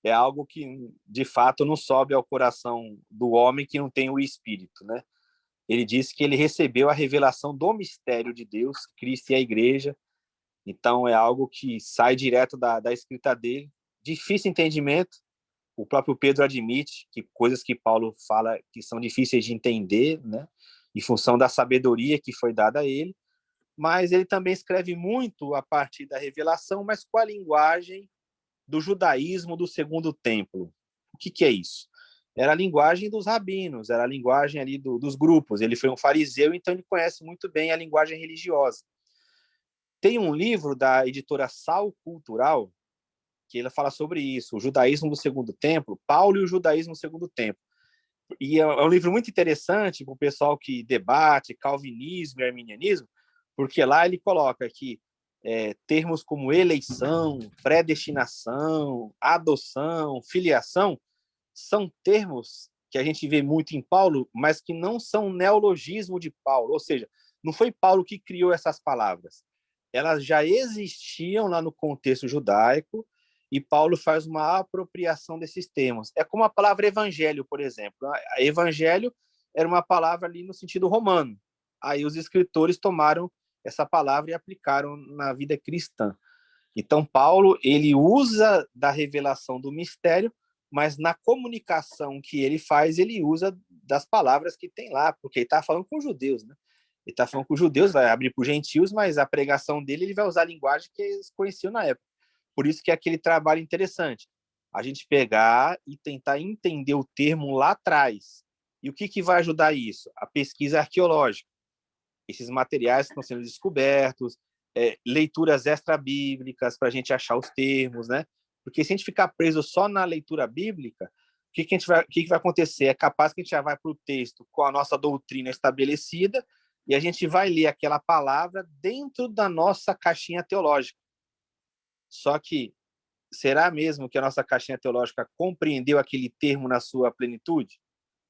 é algo que, de fato, não sobe ao coração do homem que não tem o Espírito, né? Ele disse que ele recebeu a revelação do mistério de Deus, Cristo e a Igreja. Então, é algo que sai direto da escrita dele. Difícil entendimento. O próprio Pedro admite que coisas que Paulo fala que são difíceis de entender, né? Em função da sabedoria que foi dada a ele. Mas ele também escreve muito a partir da revelação, mas com a linguagem do judaísmo do Segundo Templo. O que é isso? Era a linguagem dos rabinos, era a linguagem ali dos grupos. Ele foi um fariseu, então ele conhece muito bem a linguagem religiosa. Tem um livro da editora Sal Cultural que ele fala sobre isso, o judaísmo do Segundo Templo, Paulo e o judaísmo do Segundo Templo. E é um livro muito interessante para o pessoal que debate calvinismo e arminianismo, porque lá ele coloca que termos como eleição, predestinação, adoção, filiação, são termos que a gente vê muito em Paulo, mas que não são neologismo de Paulo, ou seja, não foi Paulo que criou essas palavras. Elas já existiam lá no contexto judaico e Paulo faz uma apropriação desses termos. É como a palavra evangelho, por exemplo. Evangelho era uma palavra ali no sentido romano. Aí os escritores tomaram essa palavra e aplicaram na vida cristã. Então, Paulo, ele usa da revelação do mistério, mas na comunicação que ele faz, ele usa das palavras que tem lá, porque ele está falando com os judeus, né? Ele está falando com os judeus, vai abrir para os gentios, mas a pregação dele, ele vai usar a linguagem que eles conheciam na época. Por isso que é aquele trabalho interessante. A gente pegar e tentar entender o termo lá atrás. E o que vai ajudar isso? A pesquisa arqueológica. Esses materiais que estão sendo descobertos, leituras extra-bíblicas para a gente achar os termos, né? Porque se a gente ficar preso só na leitura bíblica, o que vai acontecer? É capaz que a gente já vai para o texto com a nossa doutrina estabelecida e a gente vai ler aquela palavra dentro da nossa caixinha teológica. Só que, será mesmo que a nossa caixinha teológica compreendeu aquele termo na sua plenitude?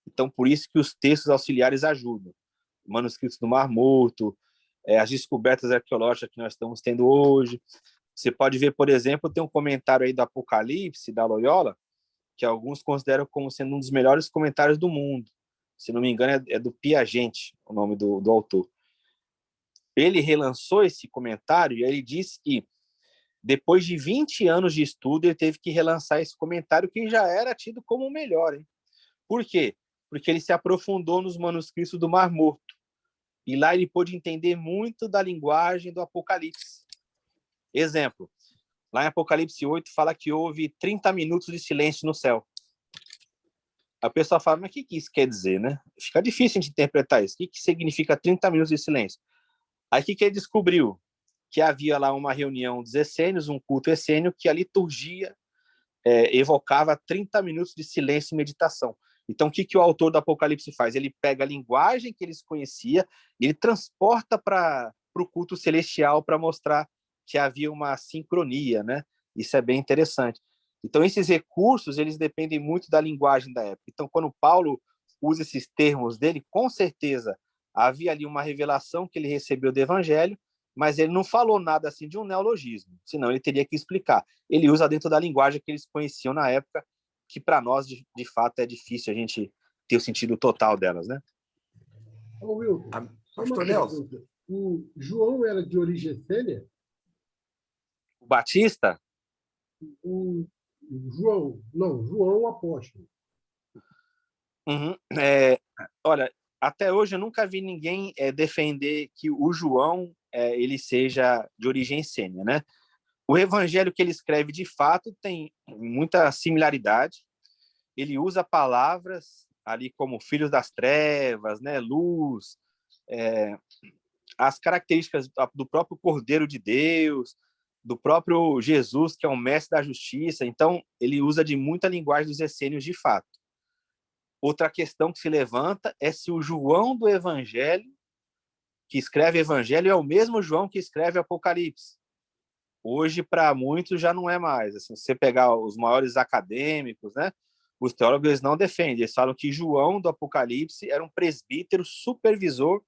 Então, por isso que os textos auxiliares ajudam. Manuscritos do Mar Morto, as descobertas arqueológicas que nós estamos tendo hoje. Você pode ver, por exemplo, tem um comentário aí do Apocalipse, da Loyola, que alguns consideram como sendo um dos melhores comentários do mundo. Se não me engano, é do Piagente, o nome do autor. Ele relançou esse comentário e ele disse que, depois de 20 anos de estudo, ele teve que relançar esse comentário que já era tido como o melhor. Hein? Por quê? Porque ele se aprofundou nos manuscritos do Mar Morto. E lá ele pôde entender muito da linguagem do Apocalipse. Exemplo, lá em Apocalipse 8 fala que houve 30 minutos de silêncio no céu. A pessoa fala, mas o que isso quer dizer, né? Fica difícil de interpretar isso. O que significa 30 minutos de silêncio? Aí o que ele descobriu? Que havia lá uma reunião dos essênios, um culto essênio, que a liturgia evocava 30 minutos de silêncio e meditação. Então, o que o autor do Apocalipse faz? Ele pega a linguagem que eles conheciam e ele transporta para o culto celestial para mostrar que havia uma sincronia, né? Isso é bem interessante. Então, esses recursos, eles dependem muito da linguagem da época. Então, quando Paulo usa esses termos dele, com certeza havia ali uma revelação que ele recebeu do Evangelho, mas ele não falou nada assim de um neologismo, senão ele teria que explicar. Ele usa dentro da linguagem que eles conheciam na época, que para nós, de fato, é difícil a gente ter o sentido total delas, né? Ô, Wilton, Pastor Nelson, o João era de origem essênia? O Batista? O João, não, João o apóstolo. Uhum. Olha, até hoje eu nunca vi ninguém defender que o João ele seja de origem essênia, né? O evangelho que ele escreve, de fato, tem muita similaridade. Ele usa palavras ali como filhos das trevas, né, luz, as características do próprio Cordeiro de Deus, do próprio Jesus, que é o mestre da justiça. Então, ele usa de muita linguagem dos essênios, de fato. Outra questão que se levanta é se o João do Evangelho que escreve Evangelho é o mesmo João que escreve Apocalipse. Hoje, para muitos, já não é mais. Assim, se você pegar os maiores acadêmicos, né, os teólogos eles não defendem. Eles falam que João do Apocalipse era um presbítero supervisor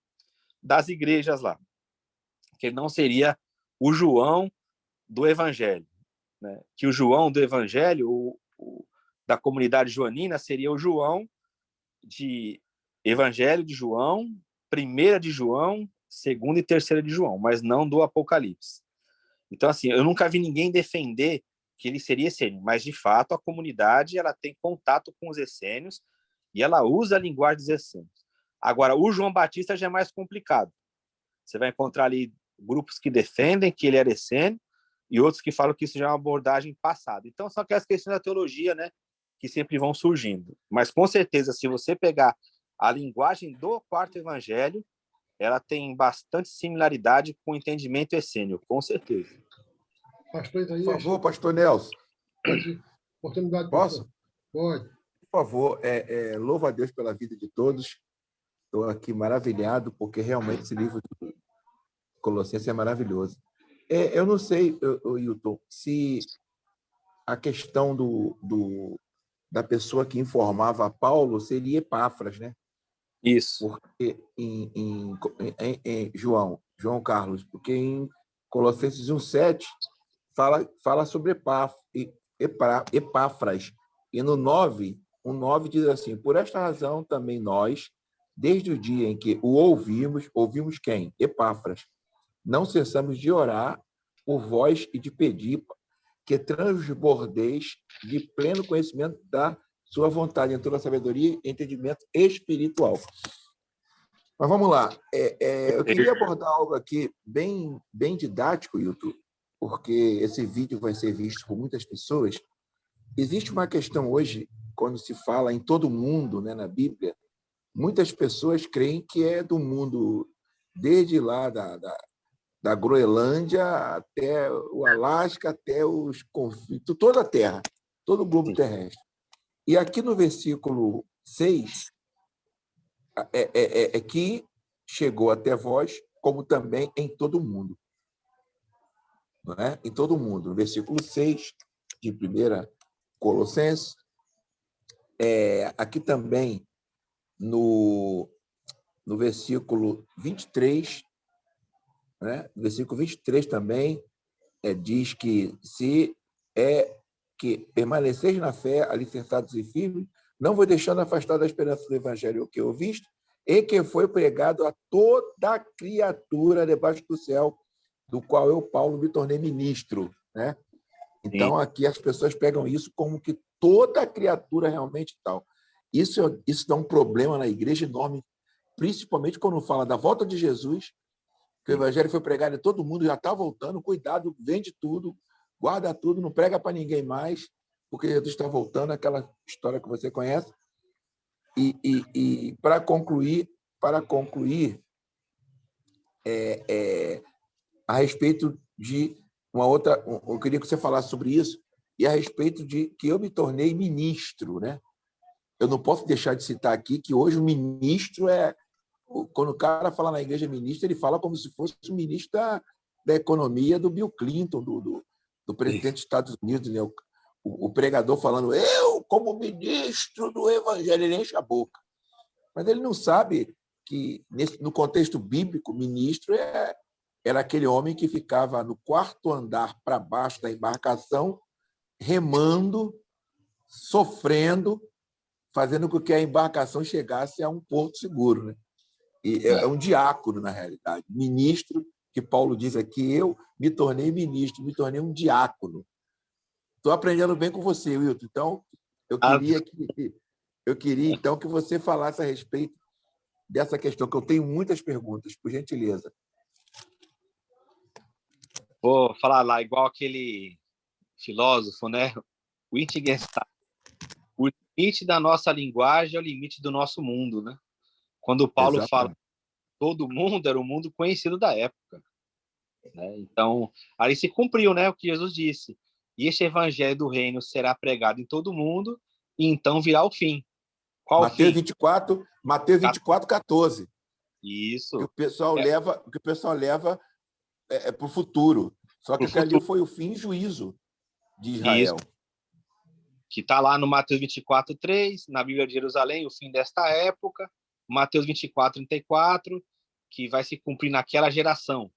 das igrejas lá, que ele não seria o João do Evangelho, né? Que o João do Evangelho, da comunidade joanina, seria o João de Evangelho de João, 1ª de João, 2ª e 3ª de João, mas não do Apocalipse. Então, assim, eu nunca vi ninguém defender que ele seria essênio, mas, de fato, a comunidade ela tem contato com os essênios e ela usa a linguagem dos essênios. Agora, o João Batista já é mais complicado. Você vai encontrar ali grupos que defendem que ele era essênio e outros que falam que isso já é uma abordagem passada. Então, são aquelas questões da teologia, né, que sempre vão surgindo. Mas, com certeza, se você pegar a linguagem do quarto evangelho, ela tem bastante similaridade com o entendimento essênio, com certeza. Pastor Isaías, por favor, pastor Nelson. Oportunidade. Posso? Pode. Por favor, louvo a Deus pela vida de todos. Estou aqui maravilhado, porque realmente esse livro de Colossenses é maravilhoso. Eu não sei, Hilton, se a questão da pessoa que informava Paulo seria Epáfras, né? Isso. Porque em João Carlos, porque em Colossenses 1:7 fala sobre Epáfras. E no 9, o 9 diz assim: por esta razão também nós, desde o dia em que o ouvimos quem? Epáfras. Não cessamos de orar por vós e de pedir que transbordeis de pleno conhecimento da sua vontade, em toda a sabedoria e entendimento espiritual. Mas vamos lá. Eu queria abordar algo aqui bem didático, Hilton, porque esse vídeo vai ser visto por muitas pessoas. Existe uma questão hoje, quando se fala em todo mundo, né, na Bíblia, muitas pessoas creem que é do mundo, desde lá da Groenlândia até o Alasca, até os conflitos, toda a Terra, todo o globo terrestre. E aqui no versículo 6, que chegou até vós, como também em todo o mundo. Não é? Em todo o mundo. No versículo 6 de 1 Colossenses, aqui também no versículo 23, né? No versículo 23 também diz que se que permaneceis na fé, alicerçados e firmes, não vos deixando afastar da esperança do evangelho que ouviste, e que foi pregado a toda criatura debaixo do céu, do qual eu, Paulo, me tornei ministro, né? Então, aqui as pessoas pegam isso como que toda criatura realmente tal. Isso dá um problema na igreja enorme, principalmente quando fala da volta de Jesus, que o evangelho foi pregado em todo mundo, já está voltando, cuidado, vende tudo, guarda tudo, não prega para ninguém mais, porque Jesus está voltando, aquela história que você conhece. E para concluir, a respeito de uma outra, eu queria que você falasse sobre isso, e a respeito de que eu me tornei ministro, né? Eu não posso deixar de citar aqui que hoje o ministro quando o cara fala na igreja ministro, ele fala como se fosse o ministro da economia do Bill Clinton, do presidente dos Estados Unidos, né? O pregador falando, eu, como ministro do evangelho, ele enche a boca. Mas ele não sabe que, no contexto bíblico, ministro era aquele homem que ficava no 4º andar para baixo da embarcação, remando, sofrendo, fazendo com que a embarcação chegasse a um porto seguro, né? E é um diácono, na realidade. Ministro, que Paulo diz aqui, eu me tornei ministro, me tornei um diácono. Estou aprendendo bem com você, Wilton. Então, eu queria então que você falasse a respeito dessa questão, que eu tenho muitas perguntas, por gentileza. Vou falar lá, igual aquele filósofo, né? Wittgenstein. O limite da nossa linguagem é o limite do nosso mundo, né? Quando Paulo fala todo mundo, era o mundo conhecido da época, né? Então, ali se cumpriu, né, o que Jesus disse. E este evangelho do reino será pregado em todo mundo, e então virá o fim. Qual Mateus fim? 24, 14. Isso. Que o pessoal leva para o futuro. Só que ali foi o fim e juízo de Israel. Isso. Que está lá no Mateus 24:3, na Bíblia de Jerusalém, o fim desta época, Mateus 24:34, que vai se cumprir naquela geração.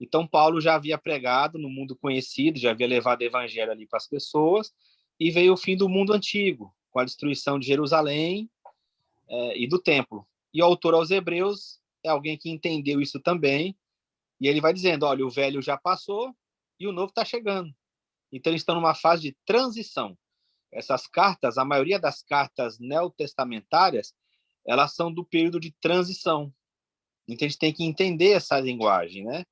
Então, Paulo já havia pregado no mundo conhecido, já havia levado o evangelho ali para as pessoas, e veio o fim do mundo antigo, com a destruição de Jerusalém e do templo. E o autor aos Hebreus é alguém que entendeu isso também, e ele vai dizendo, olha, o velho já passou e o novo está chegando. Então, eles estão numa fase de transição. Essas cartas, a maioria das cartas neotestamentárias, elas são do período de transição. Então, a gente tem que entender essa linguagem, né?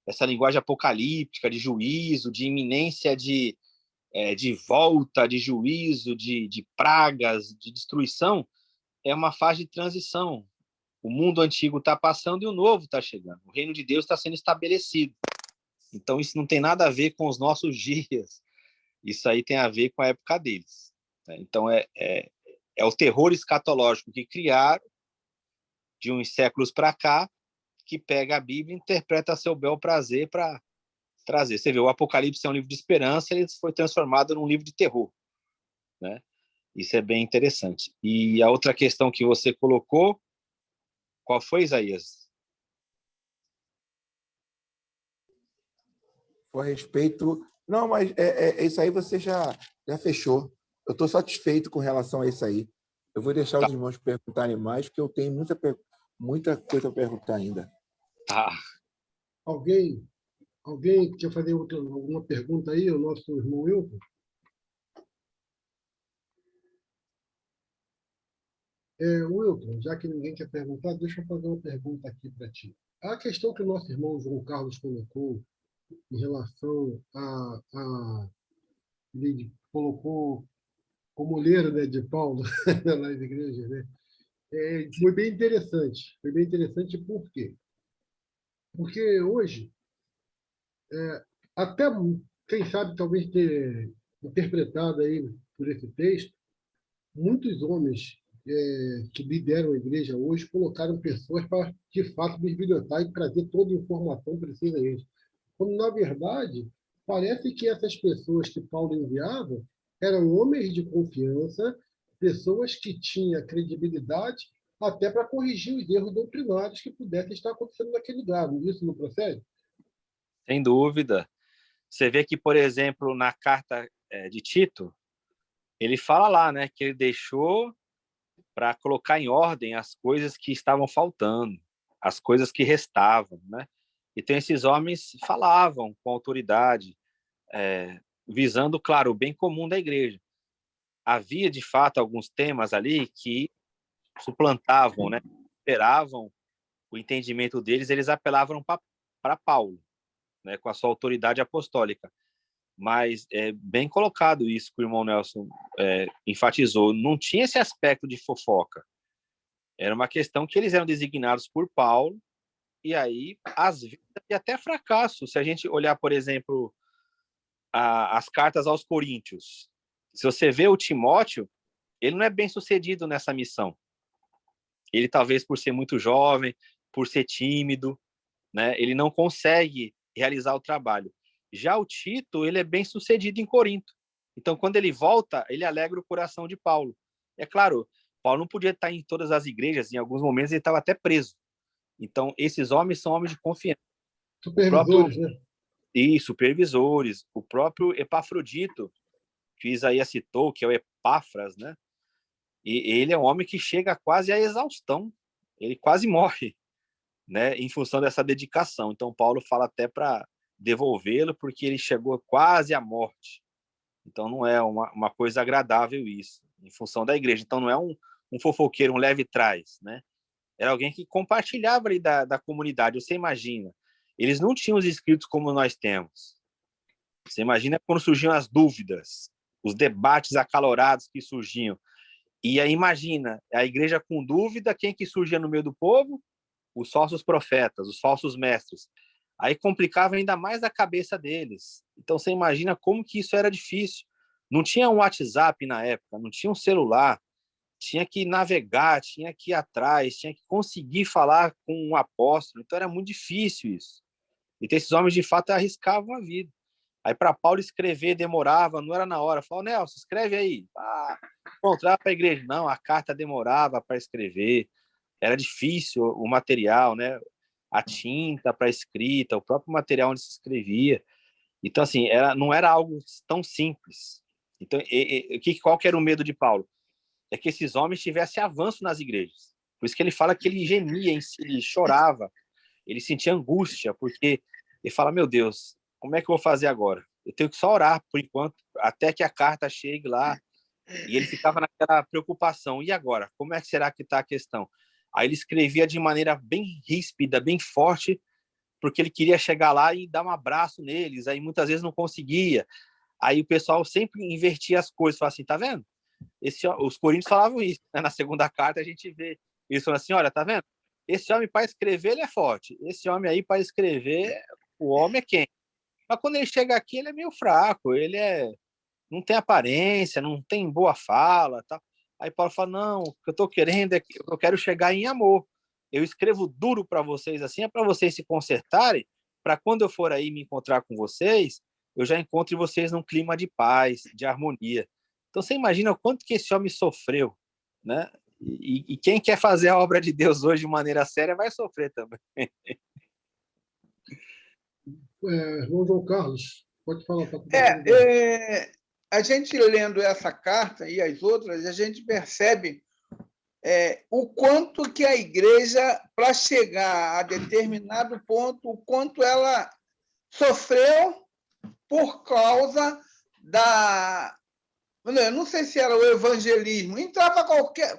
Essa linguagem apocalíptica, de juízo, de iminência de volta, de juízo, de pragas, de destruição, é uma fase de transição. O mundo antigo está passando e o novo está chegando. O reino de Deus está sendo estabelecido. Então, isso não tem nada a ver com os nossos dias. Isso aí tem a ver com a época deles. Então, é o terror escatológico que criaram de uns séculos para cá, que pega a Bíblia e interpreta a seu bel prazer para trazer. Você vê, o Apocalipse é um livro de esperança, ele foi transformado num livro de terror, né? Isso é bem interessante. E a outra questão que você colocou, qual foi, Isaías? Foi a respeito... Não, mas isso aí você já fechou. Eu estou satisfeito com relação a isso aí. Eu vou deixar os irmãos perguntarem mais, porque eu tenho muita coisa a perguntar ainda. Tá. Alguém quer fazer alguma pergunta aí, o nosso irmão Wilton? Wilton, já que ninguém quer perguntar, deixa eu fazer uma pergunta aqui para ti. A questão que o nosso irmão João Carlos colocou em relação ele colocou como oleiro, né, de Paulo nas igrejas, né? Foi bem interessante. Foi bem interessante por quê? Porque hoje, até quem sabe talvez ter interpretado aí por esse texto, muitos homens que lideram a igreja hoje colocaram pessoas para, de fato, bisbilhotar e trazer toda a informação precisa a eles. Quando, na verdade, parece que essas pessoas que Paulo enviava eram homens de confiança, pessoas que tinham credibilidade até para corrigir os erros doutrinários que pudessem estar acontecendo naquele lugar. Isso não procede? Sem dúvida. Você vê que, por exemplo, na carta de Tito, ele fala lá, né, que ele deixou para colocar em ordem as coisas que estavam faltando, as coisas que restavam, né? Então, esses homens falavam com autoridade, visando, claro, o bem comum da igreja. Havia, de fato, alguns temas ali que suplantavam, né? Esperavam o entendimento deles, eles apelavam para Paulo, né? Com a sua autoridade apostólica. Mas é bem colocado isso que o irmão Nelson enfatizou. Não tinha esse aspecto de fofoca. Era uma questão que eles eram designados por Paulo, e aí, às vezes, e até fracasso. Se a gente olhar, por exemplo, as cartas aos Coríntios, se você vê o Timóteo, ele não é bem sucedido nessa missão. Ele, talvez por ser muito jovem, por ser tímido, né, ele não consegue realizar o trabalho. Já o Tito, ele é bem sucedido em Corinto. Então, quando ele volta, ele alegra o coração de Paulo. É claro, Paulo não podia estar em todas as igrejas, em alguns momentos ele estava até preso. Então, esses homens são homens de confiança. Supervisores, né? E supervisores. O próprio Epafrodito, que Isaías citou, que é o Epáfras, né? E ele é um homem que chega quase à exaustão. Ele quase morre, né? Em função dessa dedicação. Então, Paulo fala até para devolvê-lo, porque ele chegou quase à morte. Então, não é uma coisa agradável isso, em função da igreja. Então, não é um fofoqueiro, um leve-trás, né? Era alguém que compartilhava ali da comunidade. Você imagina, eles não tinham os escritos como nós temos. Você imagina quando surgiam as dúvidas, os debates acalorados que surgiam. E aí imagina, a igreja com dúvida, quem que surgia no meio do povo? Os falsos profetas, os falsos mestres. Aí complicava ainda mais a cabeça deles. Então você imagina como que isso era difícil. Não tinha um WhatsApp na época, não tinha um celular. tinha que navegar, tinha que ir atrás, tinha que conseguir falar com um apóstolo. Então era muito difícil isso. Então esses homens, de fato, arriscavam a vida. Aí para Paulo escrever demorava, não era na hora. Falou, Nelson, escreve aí. Encontrar para a igreja. Não, a carta demorava para escrever. Era difícil o material, né? A tinta para escrita, o próprio material onde se escrevia. Então, assim, não era algo tão simples. Então, qual que era o medo de Paulo? É que esses homens tivessem avanço nas igrejas. Por isso que ele fala que ele gemia em si, ele chorava, ele sentia angústia, porque ele fala, meu Deus, como é que eu vou fazer agora? Eu tenho que só orar, por enquanto, até que a carta chegue lá. E ele ficava naquela preocupação. E agora? Como é que será que está a questão? Aí ele escrevia de maneira bem ríspida, bem forte, porque ele queria chegar lá e dar um abraço neles. Aí muitas vezes não conseguia. Aí o pessoal sempre invertia as coisas. Falava assim, tá vendo? Os coríntios falavam isso, né? Na segunda carta a gente vê isso, falando assim, olha, tá vendo? Esse homem para escrever, ele é forte. Esse homem aí para escrever, o homem é quem? Mas quando ele chega aqui, ele é meio fraco, não tem aparência, não tem boa fala, tá? Aí Paulo fala, não, o que eu tô querendo é que eu quero chegar em amor. Eu escrevo duro para vocês assim, é para vocês se consertarem, para quando eu for aí me encontrar com vocês, eu já encontre vocês num clima de paz, de harmonia. Então você imagina o quanto que esse homem sofreu, né? E quem quer fazer a obra de Deus hoje de maneira séria vai sofrer também. Irmão João Carlos, pode falar. A gente lendo essa carta e as outras, a gente percebe o quanto que a igreja, para chegar a determinado ponto, o quanto ela sofreu por causa da... Eu não sei se era o evangelismo, entrava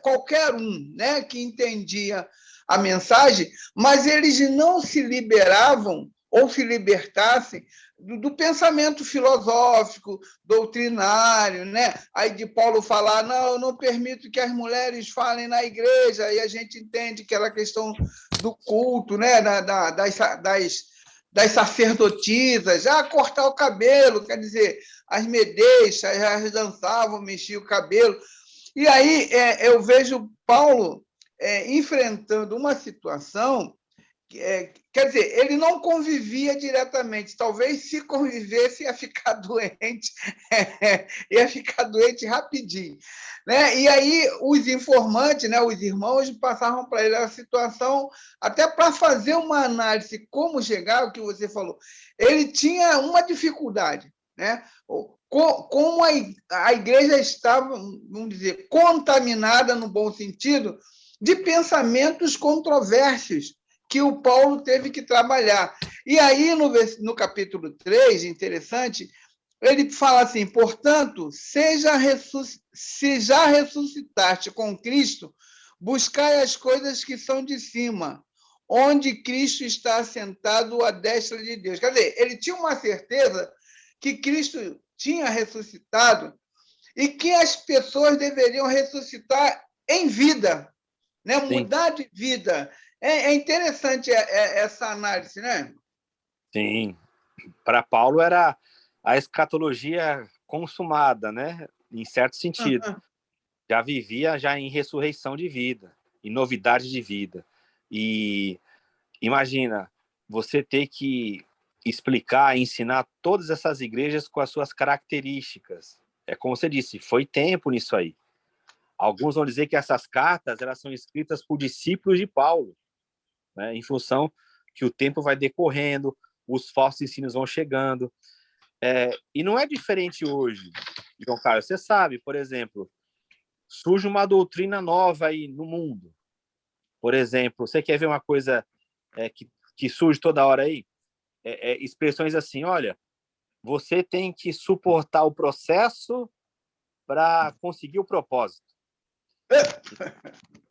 qualquer um, né, que entendia a mensagem, mas eles não se liberavam ou se libertassem do pensamento filosófico, doutrinário, né? Aí de Paulo falar, não, eu não permito que as mulheres falem na igreja, aí a gente entende que era a questão do culto, né? Das sacerdotisas, cortar o cabelo, quer dizer, as medeixas, elas dançavam, mexiam o cabelo. E aí eu vejo Paulo enfrentando uma situação, quer dizer, ele não convivia diretamente, talvez se convivesse ia ficar doente, ia ficar doente rapidinho. Né? E aí os informantes, né, os irmãos, passavam para ele a situação, até para fazer uma análise, como chegar, o que você falou. Ele tinha uma dificuldade, né? Como a igreja estava, vamos dizer, contaminada, no bom sentido, de pensamentos controversos, que o Paulo teve que trabalhar. E aí, no capítulo 3, interessante, ele fala assim, portanto, se já ressuscitaste com Cristo, buscai as coisas que são de cima, onde Cristo está assentado à destra de Deus. Quer dizer, ele tinha uma certeza que Cristo tinha ressuscitado e que as pessoas deveriam ressuscitar em vida, né? Mudar de vida. É interessante essa análise, né? Sim. Para Paulo era a escatologia consumada, né? Em certo sentido. Já vivia já em ressurreição de vida, em novidade de vida. E imagina, você ter que explicar, ensinar todas essas igrejas com as suas características. É como você disse, foi tempo nisso aí. Alguns vão dizer que essas cartas elas são escritas por discípulos de Paulo, né, em função que o tempo vai decorrendo, os falsos ensinos vão chegando. E não é diferente hoje, João Carlos. Você sabe, por exemplo, surge uma doutrina nova aí no mundo. Por exemplo, você quer ver uma coisa que surge toda hora aí? Expressões assim, olha, você tem que suportar o processo para conseguir o propósito.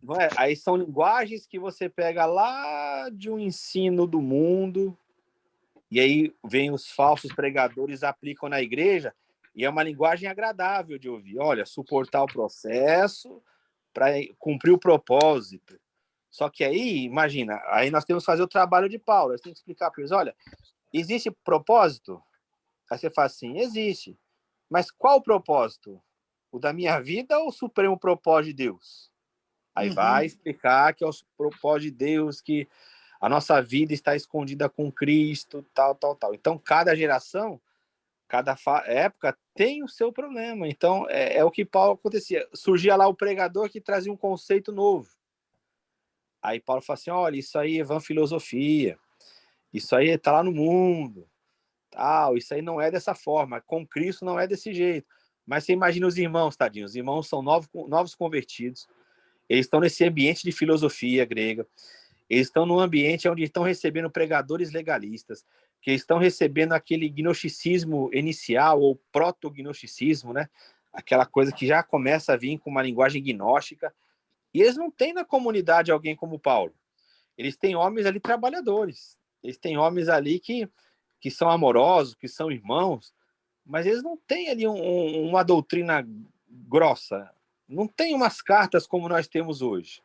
Não é? Aí são linguagens que você pega lá de um ensino do mundo, e aí vem os falsos pregadores, aplicam na igreja, e é uma linguagem agradável de ouvir. Olha, suportar o processo para cumprir o propósito. Só que aí, imagina, aí nós temos que fazer o trabalho de Paulo. Nós temos que explicar para eles, olha, existe propósito? Aí você fala assim, existe. Mas qual o propósito? O da minha vida ou o supremo propósito de Deus? Aí vai explicar que é o propósito de Deus, que a nossa vida está escondida com Cristo, tal, tal, tal. Então, cada geração, cada época tem o seu problema. Então, é o que Paulo acontecia. Surgia lá o pregador que trazia um conceito novo. Aí Paulo fala assim, olha, isso aí é vã filosofia, isso aí está lá no mundo, tal, isso aí não é dessa forma, com Cristo não é desse jeito. Mas você imagina os irmãos, tadinho, os irmãos são novos convertidos, eles estão nesse ambiente de filosofia grega, eles estão num ambiente onde estão recebendo pregadores legalistas, que estão recebendo aquele gnosticismo inicial, ou proto-gnosticismo, né? Aquela coisa que já começa a vir com uma linguagem gnóstica, e eles não têm na comunidade alguém como Paulo. Eles têm homens ali trabalhadores, eles têm homens ali que são amorosos, que são irmãos, mas eles não têm ali uma doutrina grossa, não tem umas cartas como nós temos hoje.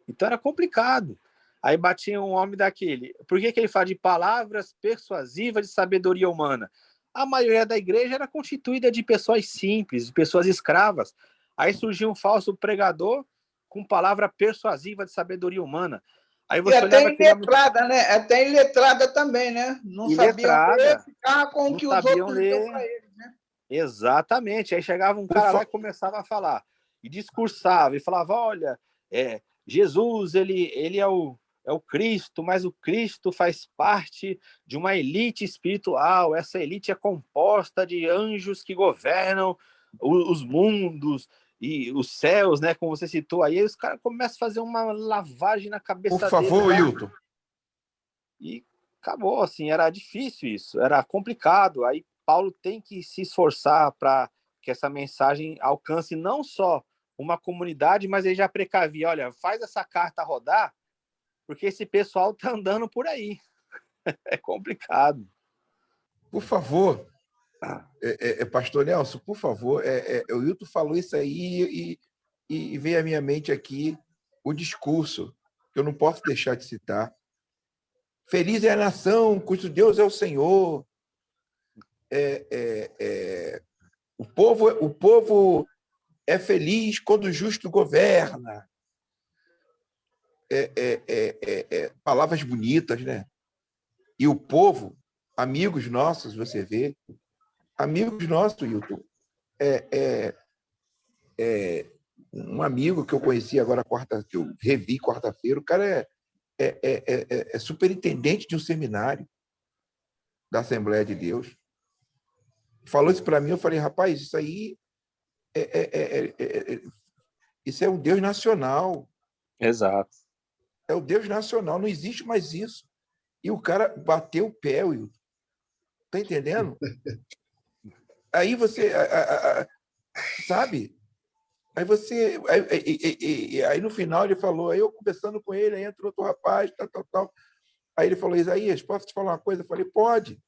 Então era complicado. Aí batia um homem daquele. Por que ele fala de palavras persuasivas de sabedoria humana? A maioria da igreja era constituída de pessoas simples, de pessoas escravas. Aí surgiu um falso pregador com palavra persuasiva de sabedoria humana. Aí você e até olhava aquele homem... iletrada, né? Até iletrada também, né? Não sabiam ler, ficava com o que os outros deu para eles, né? Exatamente. Aí chegava um cara lá e começava a falar, e discursava, e falava, olha, Jesus, ele é o Cristo, mas o Cristo faz parte de uma elite espiritual, essa elite é composta de anjos que governam os mundos e os céus, né, como você citou aí os caras começam a fazer uma lavagem na cabeça dele. Por favor, Hilton. E acabou, assim, era difícil isso, era complicado. Aí Paulo tem que se esforçar para que essa mensagem alcance não só uma comunidade, mas ele já precavia, olha, faz essa carta rodar, porque esse pessoal tá andando por aí. É complicado. Por favor, Pastor Nelson, por favor, o Hilton falou isso aí e veio à minha mente aqui o discurso, que eu não posso deixar de citar. Feliz é a nação, cujo Deus é o Senhor. O povo é feliz quando o justo governa. Palavras bonitas, né? E o povo, amigos nossos, você vê, amigos nossos, Hilton, um amigo que eu conheci agora, que eu revi quarta-feira, o cara é superintendente de um seminário da Assembleia de Deus. Falou isso para mim, eu falei, rapaz, isso aí isso é um Deus nacional. Exato. É o Deus nacional, não existe mais isso. E o cara bateu o pé, Will. Tá entendendo? Aí você, sabe? Aí você, aí no final ele falou, aí eu conversando com ele, aí entrou outro rapaz, tal. Aí ele falou, Isaías, posso te falar uma coisa? Eu falei, pode.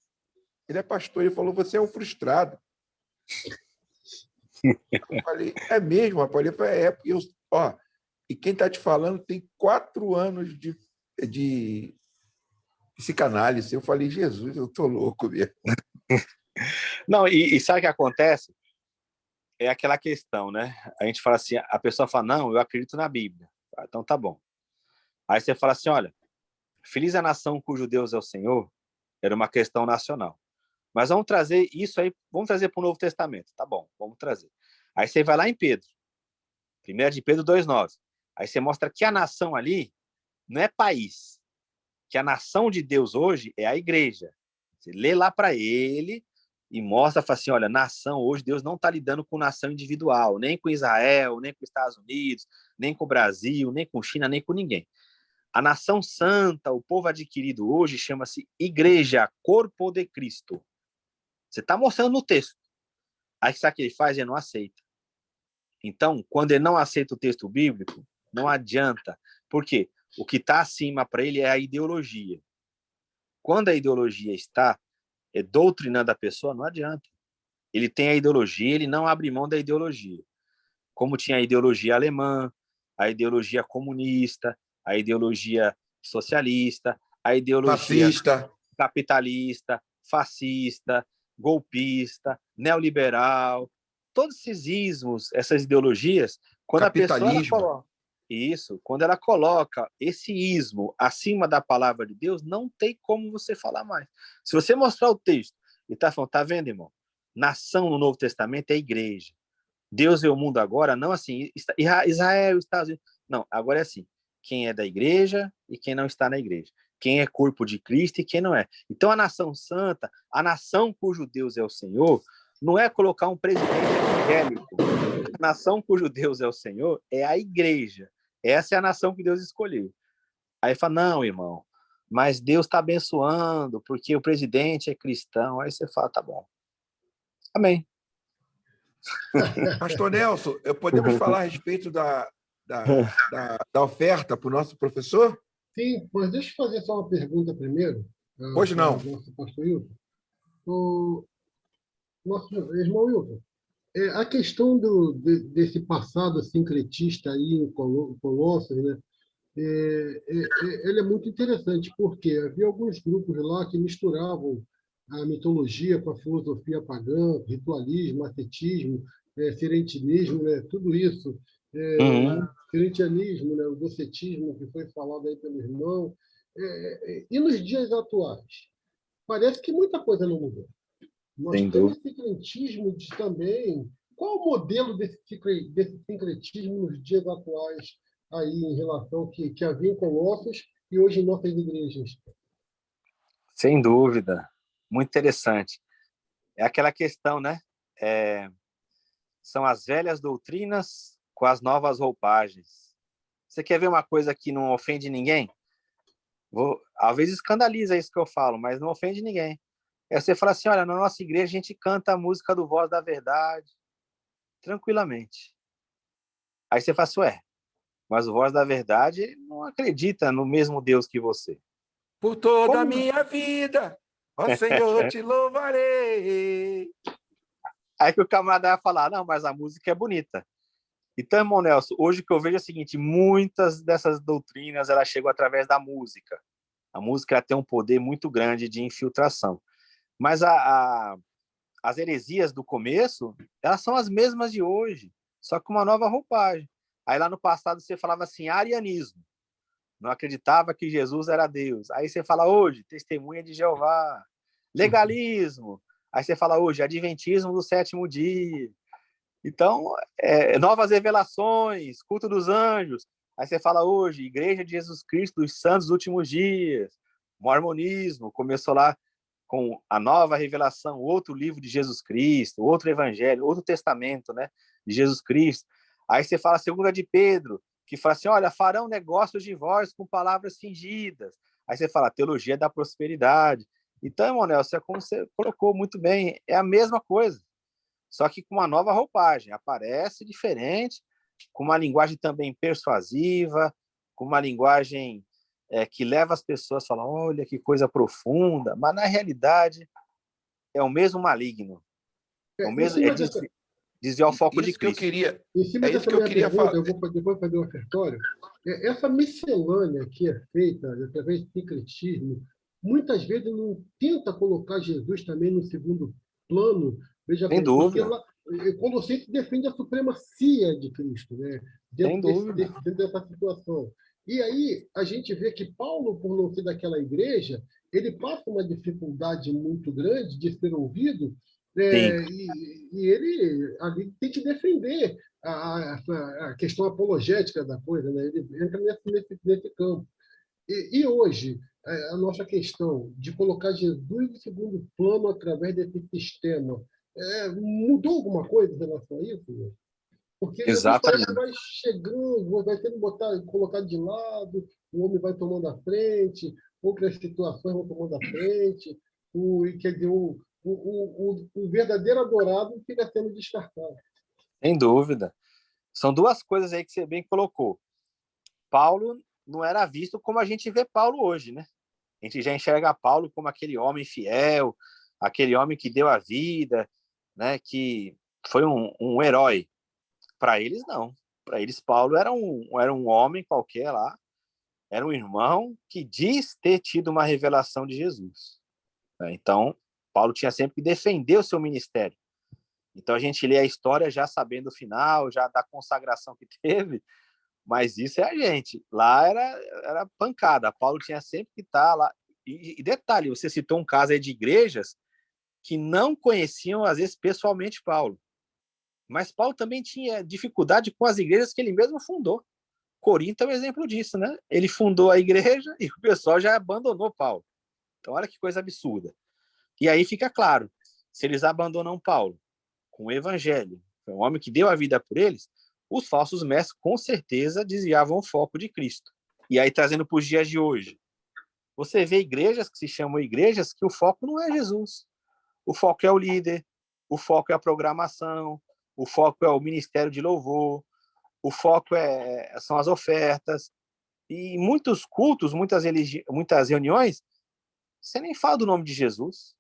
Ele é pastor, ele falou, você é um frustrado. Eu falei, é mesmo, rapaz? Ele falou, e quem está te falando tem 4 anos de psicanálise. Eu falei, Jesus, eu tô louco mesmo. Não, e sabe o que acontece? É aquela questão, né? A gente fala assim, a pessoa fala, não, eu acredito na Bíblia. Ah, então tá bom. Aí você fala assim, olha, feliz a nação cujo Deus é o Senhor, era uma questão nacional. Mas vamos trazer isso aí, vamos trazer para o Novo Testamento. Tá bom, vamos trazer. Aí você vai lá em Pedro, 1 de Pedro 2,9. Aí você mostra que a nação ali não é país, que a nação de Deus hoje é a igreja. Você lê lá para ele e mostra, fala assim, olha, nação, hoje Deus não está lidando com nação individual, nem com Israel, nem com os Estados Unidos, nem com o Brasil, nem com China, nem com ninguém. A nação santa, o povo adquirido hoje, chama-se igreja, corpo de Cristo. Você está mostrando no texto. Aí sabe o que ele faz? Ele não aceita. Então, quando ele não aceita o texto bíblico, não adianta. Por quê? O que está acima para ele é a ideologia. Quando a ideologia está doutrinando a pessoa, não adianta. Ele tem a ideologia, ele não abre mão da ideologia. Como tinha a ideologia alemã, a ideologia comunista, a ideologia socialista, a ideologia capitalista, fascista, golpista, neoliberal. todos esses ismos, essas ideologias, quando a pessoa ela coloca isso, quando ela coloca esse ismo acima da palavra de Deus, não tem como você falar mais. Se você mostrar o texto e tá falando, tá vendo, irmão? Nação no Novo Testamento é igreja. Deus vê o mundo agora, não assim, Israel, Estados Unidos. Não, agora é assim, quem é da igreja e quem não está na igreja. Quem é corpo de Cristo e quem não é. Então, a nação santa, a nação cujo Deus é o Senhor, não é colocar um presidente evangélico. A nação cujo Deus é o Senhor é a igreja. Essa é a nação que Deus escolheu. Aí fala, não, irmão, mas Deus está abençoando porque o presidente é cristão. Aí você fala, tá bom. Amém. Pastor Nelson, podemos falar a respeito da oferta para o nosso professor? Sim, mas deixa eu fazer só uma pergunta primeiro. Pois não. Nosso pastor Hilton. O nosso irmão Hilton, a questão desse passado sincretista aí em Colossos, né? Ele é muito interessante, porque havia alguns grupos lá que misturavam a mitologia com a filosofia pagã, ritualismo, ascetismo, serentinismo, né? Tudo isso. Serentianismo, né? O docetismo que foi falado aí pelo irmão. E nos dias atuais? Parece que muita coisa não mudou. Nós temos sincretismo também. Qual o modelo desse sincretismo nos dias atuais aí em relação que havia em Colossos e hoje em nossas igrejas? Sem dúvida. Muito interessante. É aquela questão, né? São as velhas doutrinas com as novas roupagens. Você quer ver uma coisa que não ofende ninguém? Às vezes escandaliza isso que eu falo, mas não ofende ninguém. Você fala assim, olha, na nossa igreja a gente canta a música do Voz da Verdade, tranquilamente. Aí você fala assim, mas o Voz da Verdade não acredita no mesmo Deus que você. Por toda a minha vida, ó Senhor, te louvarei. Aí que o camarada vai falar, não, mas a música é bonita. Então, irmão Nelson, hoje o que eu vejo é o seguinte, muitas dessas doutrinas, elas chegam através da música. A música ela tem um poder muito grande de infiltração. Mas as heresias do começo, elas são as mesmas de hoje, só com uma nova roupagem. Aí lá no passado você falava assim, arianismo. Não acreditava que Jesus era Deus. Aí você fala hoje, testemunha de Jeová. Legalismo. Aí você fala hoje, adventismo do sétimo dia. Então, novas revelações, culto dos anjos. Aí você fala hoje, Igreja de Jesus Cristo dos Santos dos Últimos Dias. Mormonismo, começou lá com a nova revelação, outro livro de Jesus Cristo, outro evangelho, outro testamento, né, de Jesus Cristo. Aí você fala a segunda de Pedro, que fala assim, olha, farão negócios de vós com palavras fingidas. Aí você fala, teologia da prosperidade. Então, irmão Nelson, como você colocou muito bem, é a mesma coisa, só que com uma nova roupagem. Aparece diferente, com uma linguagem também persuasiva, com uma linguagem que leva as pessoas a falar, olha, que coisa profunda, mas na realidade é o mesmo maligno. É o mesmo, desviar o foco de Cristo. Em cima dessa minha pergunta, eu vou depois fazer um ofertório. Essa miscelânea que é feita através do sincretismo, muitas vezes não tenta colocar Jesus também no segundo plano. Veja bem, porque Colossenses defende a supremacia de Cristo, né? Dentro dessa situação. E aí a gente vê que Paulo, por não ser daquela igreja, ele passa uma dificuldade muito grande de ser ouvido, e ele ali tem que defender a questão apologética da coisa, né? Ele entra nesse campo. E hoje, a nossa questão de colocar Jesus em segundo plano através desse sistema, mudou alguma coisa em relação a isso? Porque exatamente, vai chegando, vai sendo colocado de lado, o homem vai tomando a frente, outras situações vão tomando a frente, quer dizer, o verdadeiro adorado fica sendo descartado. Sem dúvida. São duas coisas aí que você bem colocou. Paulo não era visto como a gente vê Paulo hoje, né? A gente já enxerga Paulo como aquele homem fiel, aquele homem que deu a vida, né? Que foi um herói. Para eles, não. Para eles, Paulo era um homem qualquer lá, era um irmão que diz ter tido uma revelação de Jesus. Então, Paulo tinha sempre que defender o seu ministério. Então a gente lê a história já sabendo o final, já da consagração que teve, mas isso é a gente. Lá era pancada. Paulo tinha sempre que estar lá. E detalhe, você citou um caso aí de igrejas que não conheciam, às vezes, pessoalmente Paulo. Mas Paulo também tinha dificuldade com as igrejas que ele mesmo fundou. Corinto é um exemplo disso, né? Ele fundou a igreja e o pessoal já abandonou Paulo. Então, olha que coisa absurda. E aí fica claro, se eles abandonam Paulo com o evangelho, um homem que deu a vida por eles, os falsos mestres com certeza desviavam o foco de Cristo. E aí, trazendo para os dias de hoje, você vê igrejas que se chamam igrejas que o foco não é Jesus. O foco é o líder, o foco é a programação, o foco é o ministério de louvor, o foco são as ofertas. E muitos cultos, muitas reuniões, você nem fala do nome de Jesus.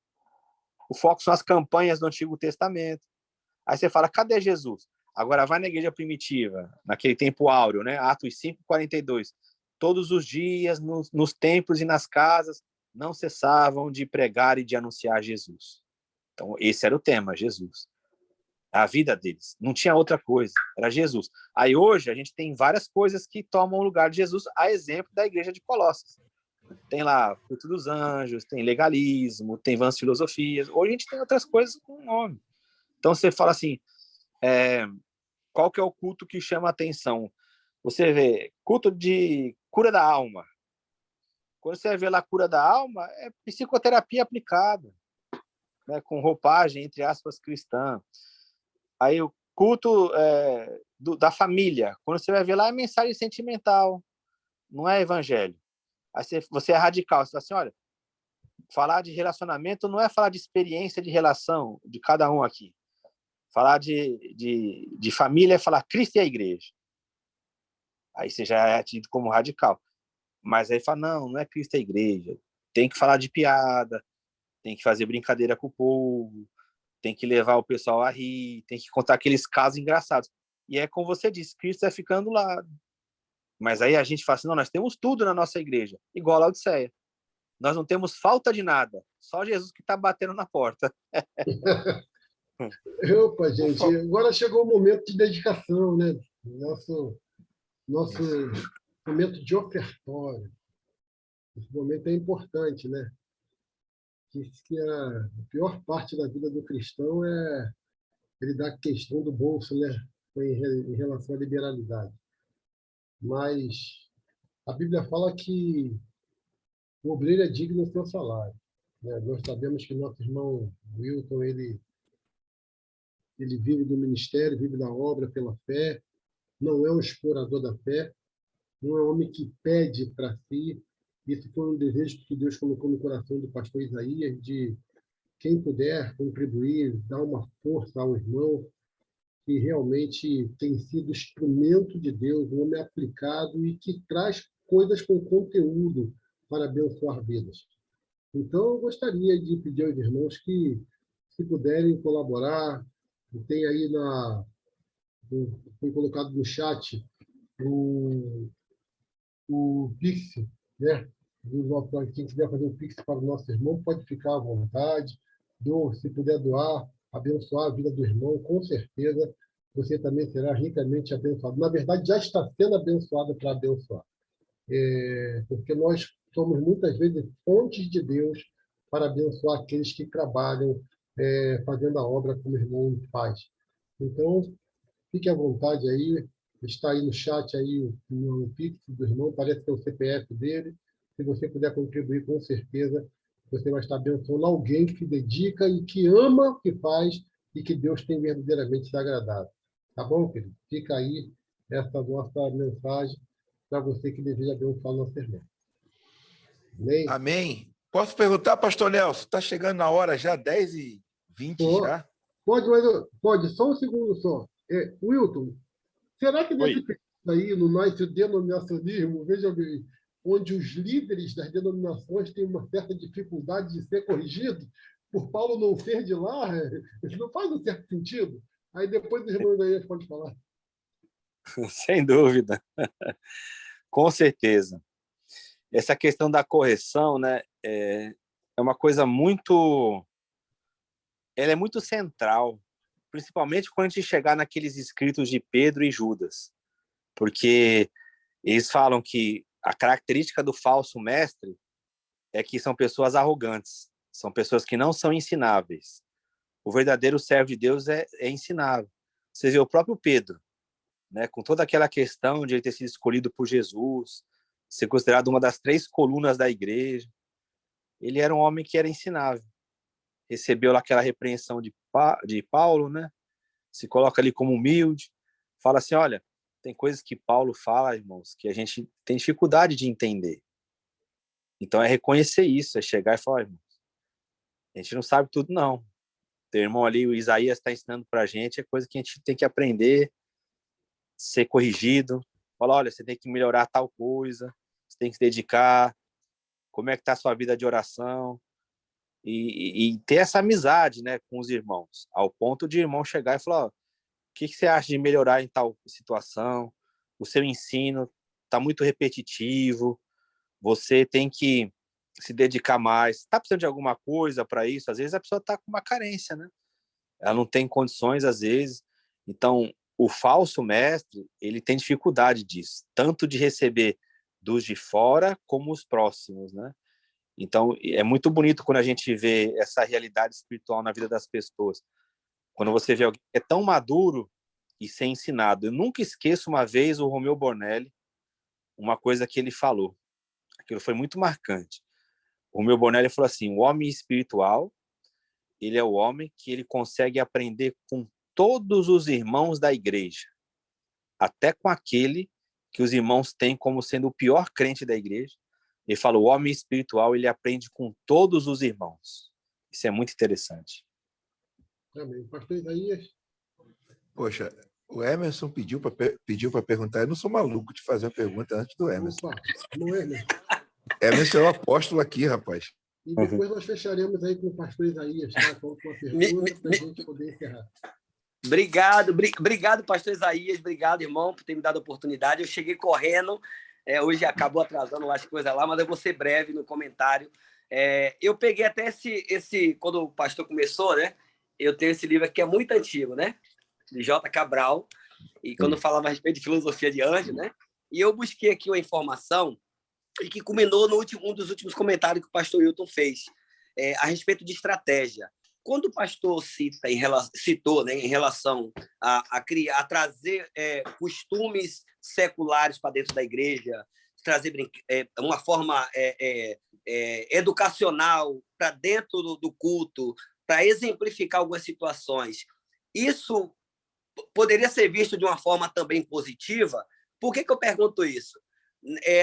O foco são as campanhas do Antigo Testamento. Aí você fala, cadê Jesus? Agora vai na igreja primitiva, naquele tempo áureo, né? Atos 5:42. Todos os dias, nos templos e nas casas, não cessavam de pregar e de anunciar Jesus. Então, esse era o tema, Jesus. A vida deles. Não tinha outra coisa, era Jesus. Aí hoje a gente tem várias coisas que tomam o lugar de Jesus, a exemplo da igreja de Colossos. Tem lá culto dos anjos, tem legalismo, tem vãs filosofias. Hoje a gente tem outras coisas com nome. Então você fala assim, qual que é o culto que chama a atenção? Você vê culto de cura da alma. Quando você vê lá cura da alma, é psicoterapia aplicada, né, com roupagem, entre aspas, cristã. Aí o culto da família, quando você vai ver lá, é mensagem sentimental, não é evangelho. Aí você é radical, você fala assim, olha, falar de relacionamento não é falar de experiência de relação de cada um aqui. Falar de família é falar Cristo e a igreja. Aí você já é tido como radical. Mas aí fala, não é Cristo e a igreja. Tem que falar de piada, tem que fazer brincadeira com o povo, tem que levar o pessoal a rir, tem que contar aqueles casos engraçados. E é como você disse, Cristo vai ficando lá. Mas aí a gente fala assim, não, nós temos tudo na nossa igreja, igual a Laodiceia. Nós não temos falta de nada, só Jesus que está batendo na porta. Opa, gente, agora chegou o momento de dedicação, né? Nosso momento de ofertório. Esse momento é importante, né? Que a pior parte da vida do cristão é ele dar a questão do bolso, né? Em relação à liberalidade. Mas a Bíblia fala que o obreiro é digno do seu salário, né? Nós sabemos que nosso irmão Wilton, ele vive do ministério, vive da obra pela fé, não é um explorador da fé, não é um homem que pede para si. Isso foi um desejo que Deus colocou no coração do pastor Isaías, de quem puder contribuir, dar uma força ao irmão, que realmente tem sido instrumento de Deus, um homem aplicado e que traz coisas com conteúdo para abençoar vidas. Então, eu gostaria de pedir aos irmãos que, se puderem colaborar, tem aí foi colocado no chat o Pix, né? Quem quiser fazer um Pix para o nosso irmão, pode ficar à vontade. Se puder doar, abençoar a vida do irmão, com certeza você também será ricamente abençoado. Na verdade, já está sendo abençoado para abençoar. Porque nós somos muitas vezes fontes de Deus para abençoar aqueles que trabalham fazendo a obra como o irmão faz. Então, fique à vontade aí, está aí no chat aí no Pix do irmão, parece que é o CPF dele. Se você puder contribuir, com certeza você vai estar abençoando alguém que se dedica e que ama o que faz e que Deus tem verdadeiramente se agradado. Tá bom, querido? Fica aí essa nossa mensagem para você que deseja abençoar nosso irmão. Amém? Amém. Posso perguntar, pastor Nelson, está chegando na hora já, 10h20 já? Pode, só um segundo só. Wilton, será que nesse período aí, no nosso denominacionismo, veja bem, onde os líderes das denominações têm uma certa dificuldade de ser corrigidos, por Paulo não ser de lá, isso não faz um certo sentido? Aí depois os irmãos aí podem falar. Sem dúvida. Com certeza. Essa questão da correção, né, é uma coisa muito... Ela é muito central principalmente quando a gente chegar naqueles escritos de Pedro e Judas, porque eles falam que a característica do falso mestre é que são pessoas arrogantes, são pessoas que não são ensináveis. O verdadeiro servo de Deus é ensinável. Você vê o próprio Pedro, né, com toda aquela questão de ele ter sido escolhido por Jesus, ser considerado uma das 3 colunas da igreja. Ele era um homem que era ensinável. Recebeu lá aquela repreensão de Paulo, né? Se coloca ali como humilde, fala assim, olha, tem coisas que Paulo fala, irmãos, que a gente tem dificuldade de entender. Então é reconhecer isso, é chegar e falar, irmãos, a gente não sabe tudo, não. Teu irmão ali, o Isaías, está ensinando para a gente, é coisa que a gente tem que aprender, ser corrigido. Fala, olha, você tem que melhorar tal coisa, você tem que se dedicar, como é que está a sua vida de oração, e ter essa amizade, né, com os irmãos, ao ponto de irmão chegar e falar, ó, o que você acha de melhorar em tal situação? O seu ensino está muito repetitivo, você tem que se dedicar mais. Está precisando de alguma coisa para isso? Às vezes a pessoa está com uma carência, né? Ela não tem condições, às vezes. Então, o falso mestre, ele tem dificuldade disso, tanto de receber dos de fora como os próximos, né? Então, é muito bonito quando a gente vê essa realidade espiritual na vida das pessoas. Quando você vê alguém que é tão maduro e ser ensinado. Eu nunca esqueço uma vez o Romeu Bornelli, uma coisa que ele falou. Aquilo foi muito marcante. O Romeu Bornelli falou assim, o homem espiritual, ele é o homem que ele consegue aprender com todos os irmãos da igreja, até com aquele que os irmãos têm como sendo o pior crente da igreja. Ele fala, o homem espiritual, ele aprende com todos os irmãos. Isso é muito interessante. Amém. Pastor Isaías? Poxa, o Emerson pediu para perguntar. Eu não sou maluco de fazer uma pergunta antes do Emerson. Opa, não é, Emerson? Emerson é o apóstolo aqui, rapaz. E depois nós fecharemos aí com o pastor Isaías, tá? Com uma pergunta para a gente poder encerrar. Obrigado, pastor Isaías. Obrigado, irmão, por ter me dado a oportunidade. Eu cheguei correndo. Hoje acabou atrasando as coisas lá, mas eu vou ser breve no comentário. Eu peguei até esse... Quando o pastor começou, né? Eu tenho esse livro aqui que é muito antigo, né? De J. Cabral. E quando falava a respeito de filosofia de anjo, né? E eu busquei aqui uma informação e que culminou no um dos últimos comentários que o pastor Hilton fez a respeito de estratégia. Quando o pastor citou, né, em relação a trazer costumes seculares para dentro da igreja, trazer uma forma educacional para dentro do culto, para exemplificar algumas situações, isso poderia ser visto de uma forma também positiva. Por que eu pergunto isso?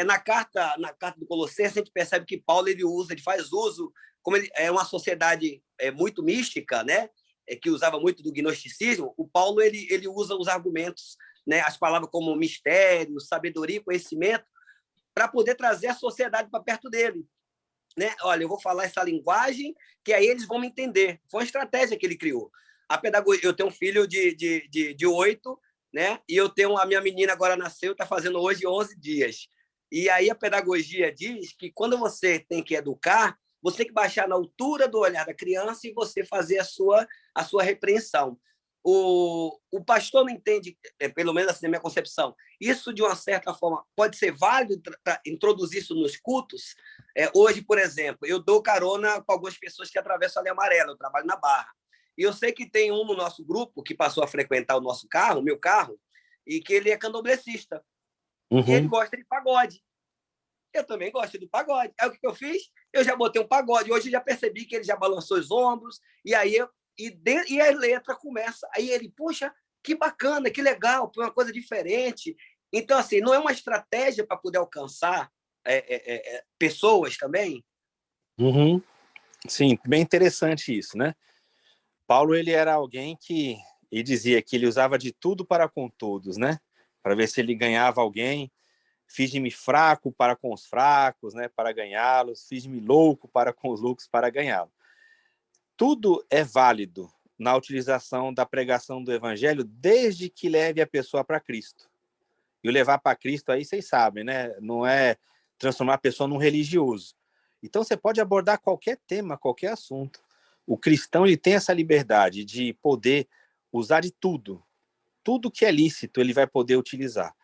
Na carta do Colossenses, a gente percebe que Paulo ele faz uso, como ele é uma sociedade muito mística, né? Que usava muito do gnosticismo. O Paulo ele usa os argumentos, né? As palavras como mistério, sabedoria, conhecimento, para poder trazer a sociedade para perto dele, né? Olha, eu vou falar essa linguagem que aí eles vão me entender. Foi uma estratégia que ele criou. A pedagogia. Eu tenho um filho de 8, né? E a minha menina agora nasceu, está fazendo hoje 11 dias. E aí a pedagogia diz que quando você tem que educar, você tem que baixar na altura do olhar da criança e você fazer a sua repreensão. O pastor não entende, pelo menos assim na minha concepção, isso de uma certa forma pode ser válido para introduzir isso nos cultos. Hoje, por exemplo, eu dou carona com algumas pessoas que atravessam a linha amarela, eu trabalho na Barra. E eu sei que tem um no nosso grupo que passou a frequentar o nosso carro, o meu carro, e que ele é candomblessista. Uhum. E ele gosta de pagode. Eu também gosto de pagode. Aí o que eu fiz? Eu já botei um pagode. Hoje eu já percebi que ele já balançou os ombros. E aí e a letra começa. Aí ele, puxa, que bacana, que legal, foi uma coisa diferente. Então, assim, não é uma estratégia para poder alcançar pessoas também? Uhum. Sim, bem interessante isso, né? Paulo, ele era alguém que ele dizia que ele usava de tudo para com todos, né? Para ver se ele ganhava alguém. Fiz-me fraco para com os fracos, né? Para ganhá-los. Fiz-me louco para com os loucos, para ganhá-los. Tudo é válido na utilização da pregação do evangelho, desde que leve a pessoa para Cristo. E o levar para Cristo aí, vocês sabem, né? Não é transformar a pessoa num religioso. Então, você pode abordar qualquer tema, qualquer assunto. O cristão ele tem essa liberdade de poder usar de tudo. Tudo que é lícito ele vai poder utilizar.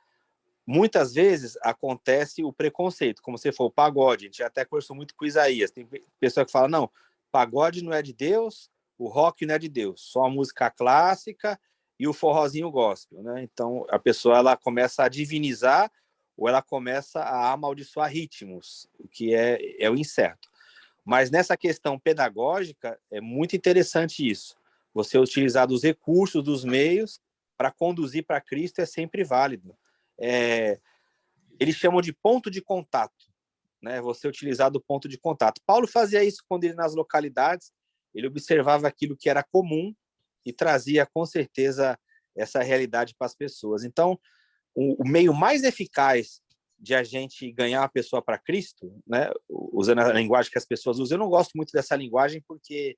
Muitas vezes acontece o preconceito, como você falou, o pagode. A gente até conversou muito com Isaías. Tem pessoa que fala, não, pagode não é de Deus, o rock não é de Deus, só a música clássica e o forrozinho gospel, né? Então, a pessoa ela começa a divinizar ou ela começa a amaldiçoar ritmos, o que é o incerto. Mas nessa questão pedagógica, é muito interessante isso. Você utilizar dos recursos, dos meios, para conduzir para Cristo é sempre válido. Eles chamam de ponto de contato, né? Você utilizar do ponto de contato. Paulo fazia isso quando ele nas localidades, ele observava aquilo que era comum e trazia com certeza essa realidade para as pessoas. Então, o meio mais eficaz de a gente ganhar a pessoa para Cristo, né? Usando a linguagem que as pessoas usam, eu não gosto muito dessa linguagem porque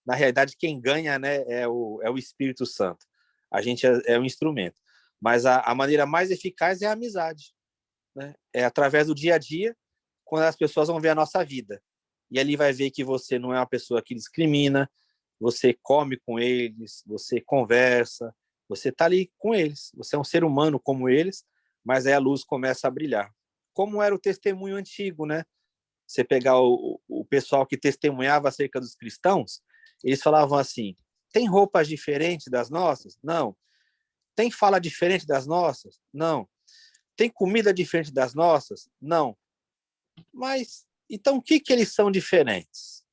na realidade quem ganha, né, é o Espírito Santo. A gente é um instrumento. Mas a maneira mais eficaz é a amizade, né? É através do dia a dia, quando as pessoas vão ver a nossa vida. E ali vai ver que você não é uma pessoa que discrimina, você come com eles, você conversa, você está ali com eles. Você é um ser humano como eles, mas aí a luz começa a brilhar. Como era o testemunho antigo, né? Você pegar o pessoal que testemunhava acerca dos cristãos, eles falavam assim, tem roupas diferentes das nossas? Não. Tem fala diferente das nossas? Não. Tem comida diferente das nossas? Não. Mas, então, o que eles são diferentes?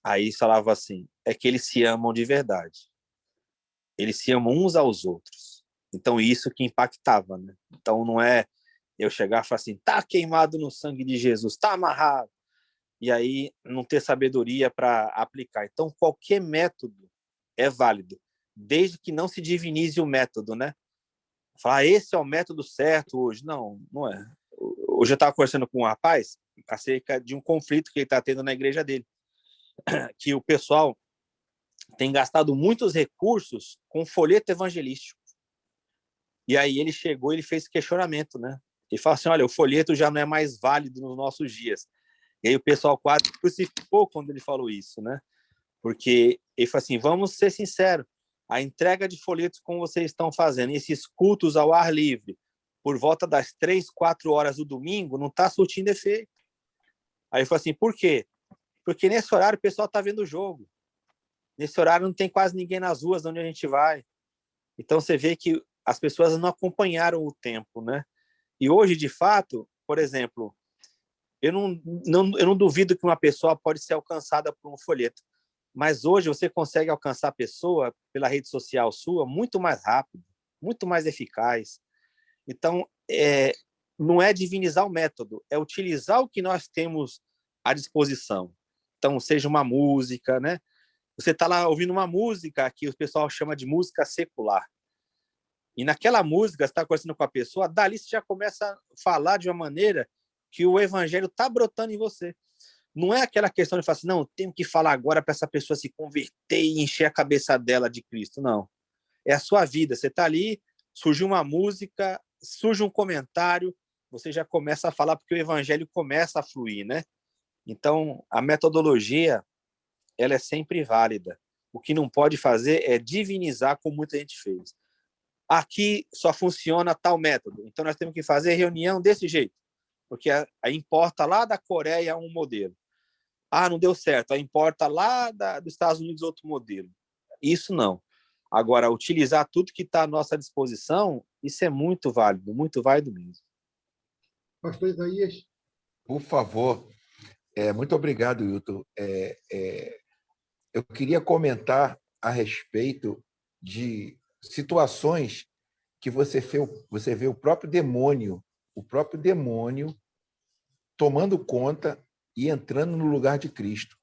Aí falava assim, é que eles se amam de verdade. Eles se amam uns aos outros. Então, isso que impactava, né? Então, não é eu chegar e falar assim, tá queimado no sangue de Jesus, tá amarrado. E aí, não ter sabedoria para aplicar. Então, qualquer método é válido, desde que não se divinize o método, né? Falar, esse é o método certo hoje. Não, não é. Hoje eu estava conversando com um rapaz acerca de um conflito que ele está tendo na igreja dele, que o pessoal tem gastado muitos recursos com folheto evangelístico. E aí ele chegou e ele fez questionamento, né? Ele falou assim, olha, o folheto já não é mais válido nos nossos dias. E aí o pessoal quase crucificou quando ele falou isso, né? Porque ele falou assim, vamos ser sinceros, a entrega de folhetos como vocês estão fazendo, esses cultos ao ar livre, por volta das 3, 4 horas do domingo, não está surtindo efeito. Aí ele falou assim, por quê? Porque nesse horário o pessoal está vendo o jogo. Nesse horário não tem quase ninguém nas ruas de onde a gente vai. Então você vê que as pessoas não acompanharam o tempo, né? E hoje, de fato, por exemplo, eu não duvido que uma pessoa pode ser alcançada por um folheto, mas hoje você consegue alcançar a pessoa pela rede social sua muito mais rápido, muito mais eficaz. Então, não é divinizar o método, é utilizar o que nós temos à disposição. Então, seja uma música, né? Você está lá ouvindo uma música que o pessoal chama de música secular. E naquela música, você está conversando com a pessoa, dali você já começa a falar de uma maneira que o evangelho está brotando em você. Não é aquela questão de falar assim, não, eu tenho que falar agora para essa pessoa se converter e encher a cabeça dela de Cristo. Não. É a sua vida. Você está ali, surge uma música, surge um comentário, você já começa a falar porque o evangelho começa a fluir, né? Então, a metodologia, ela é sempre válida. O que não pode fazer é divinizar como muita gente fez. Aqui só funciona tal método, então nós temos que fazer reunião desse jeito, porque importa lá da Coreia um modelo. Ah, não deu certo, aí importa lá dos Estados Unidos outro modelo. Isso não. Agora, utilizar tudo que está à nossa disposição, isso é muito válido mesmo. Pastor Isaías. Por favor. Muito obrigado, Hilton. Eu queria comentar a respeito de situações que você vê o próprio demônio tomando conta e entrando no lugar de Cristo.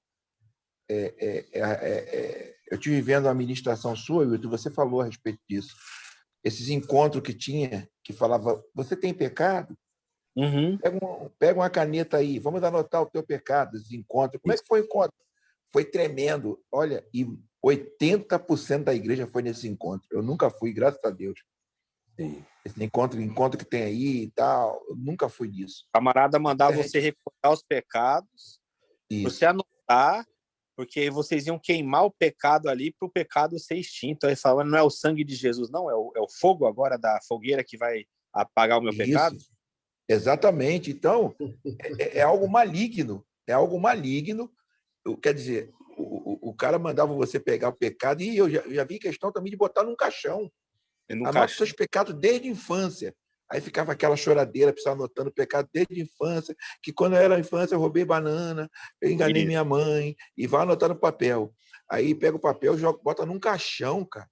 Eu estive vendo a ministração sua, Hilton, você falou a respeito disso. Esses encontros que tinha, que falava, você tem pecado? Uhum. Pega uma caneta aí, vamos anotar o teu pecado, esses encontros. Como é que foi o encontro? Foi tremendo. Olha, e 80% da igreja foi nesse encontro. Eu nunca fui, graças a Deus. Sim. Esse encontro que tem aí e tal, eu nunca fui nisso. O camarada mandar você recordar os pecados, você anotar porque aí vocês iam queimar o pecado ali para o pecado ser extinto. Aí falando, não é o sangue de Jesus, não, é o fogo agora da fogueira que vai apagar o meu pecado? Isso, exatamente. Então, é algo maligno. É algo maligno. Quer dizer, o cara mandava você pegar o pecado, e eu já vi questão também de botar num caixão. Anota seus pecados desde a infância. Aí ficava aquela choradeira, precisava anotando o pecado desde a infância, que quando eu era infância eu roubei banana, eu enganei minha mãe, e vai anotar no papel. Aí pega o papel, joga, bota num caixão, cara.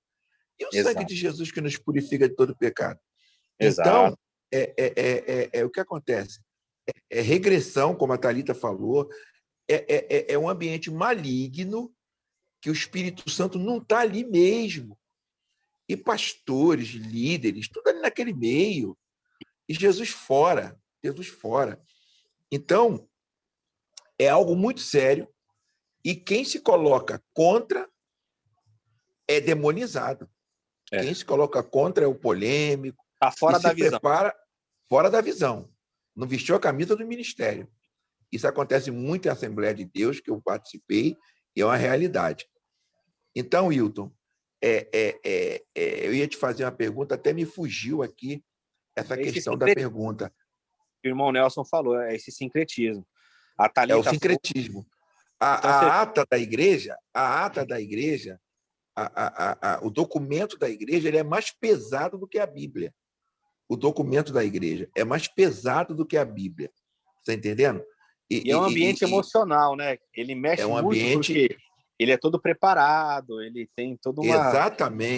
E o sangue de Jesus que nos purifica de todo pecado? Exato. Então, o que acontece? É regressão, como a Thalita falou, é um ambiente maligno que o Espírito Santo não está ali mesmo. E pastores, líderes, tudo ali naquele meio. E Jesus fora. Jesus fora. Então, é algo muito sério. E quem se coloca contra é demonizado. Quem se coloca contra é o polêmico. Está fora e da se visão. Prepara fora da visão. Não vestiu a camisa do ministério. Isso acontece muito em Assembleia de Deus, que eu participei, e é uma realidade. Então, Wilton, eu ia te fazer uma pergunta, até me fugiu aqui essa questão da pergunta. O irmão Nelson falou, é esse sincretismo. A Thalita o sincretismo. A ata da igreja, o documento da igreja, ele é mais pesado do que a Bíblia. O documento da igreja é mais pesado do que a Bíblia. Está entendendo? E é um ambiente emocional, né? Ele mexe muito porque ele é todo preparado, ele tem toda uma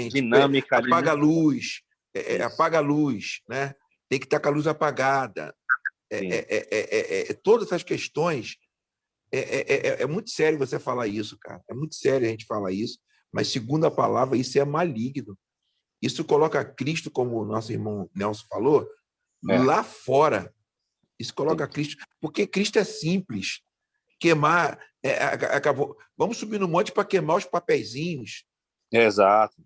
dinâmica ali. Apaga a luz, apaga a luz, né? Tem que estar com a luz apagada. Todas essas questões. É muito sério você falar isso, cara. É muito sério a gente falar isso. Mas, segundo a palavra, isso é maligno. Isso coloca Cristo, como o nosso irmão Nelson falou, lá fora. Isso coloca Cristo. Porque Cristo é simples. Queimar. Acabou. Vamos subir no monte para queimar os papeizinhos. Exato.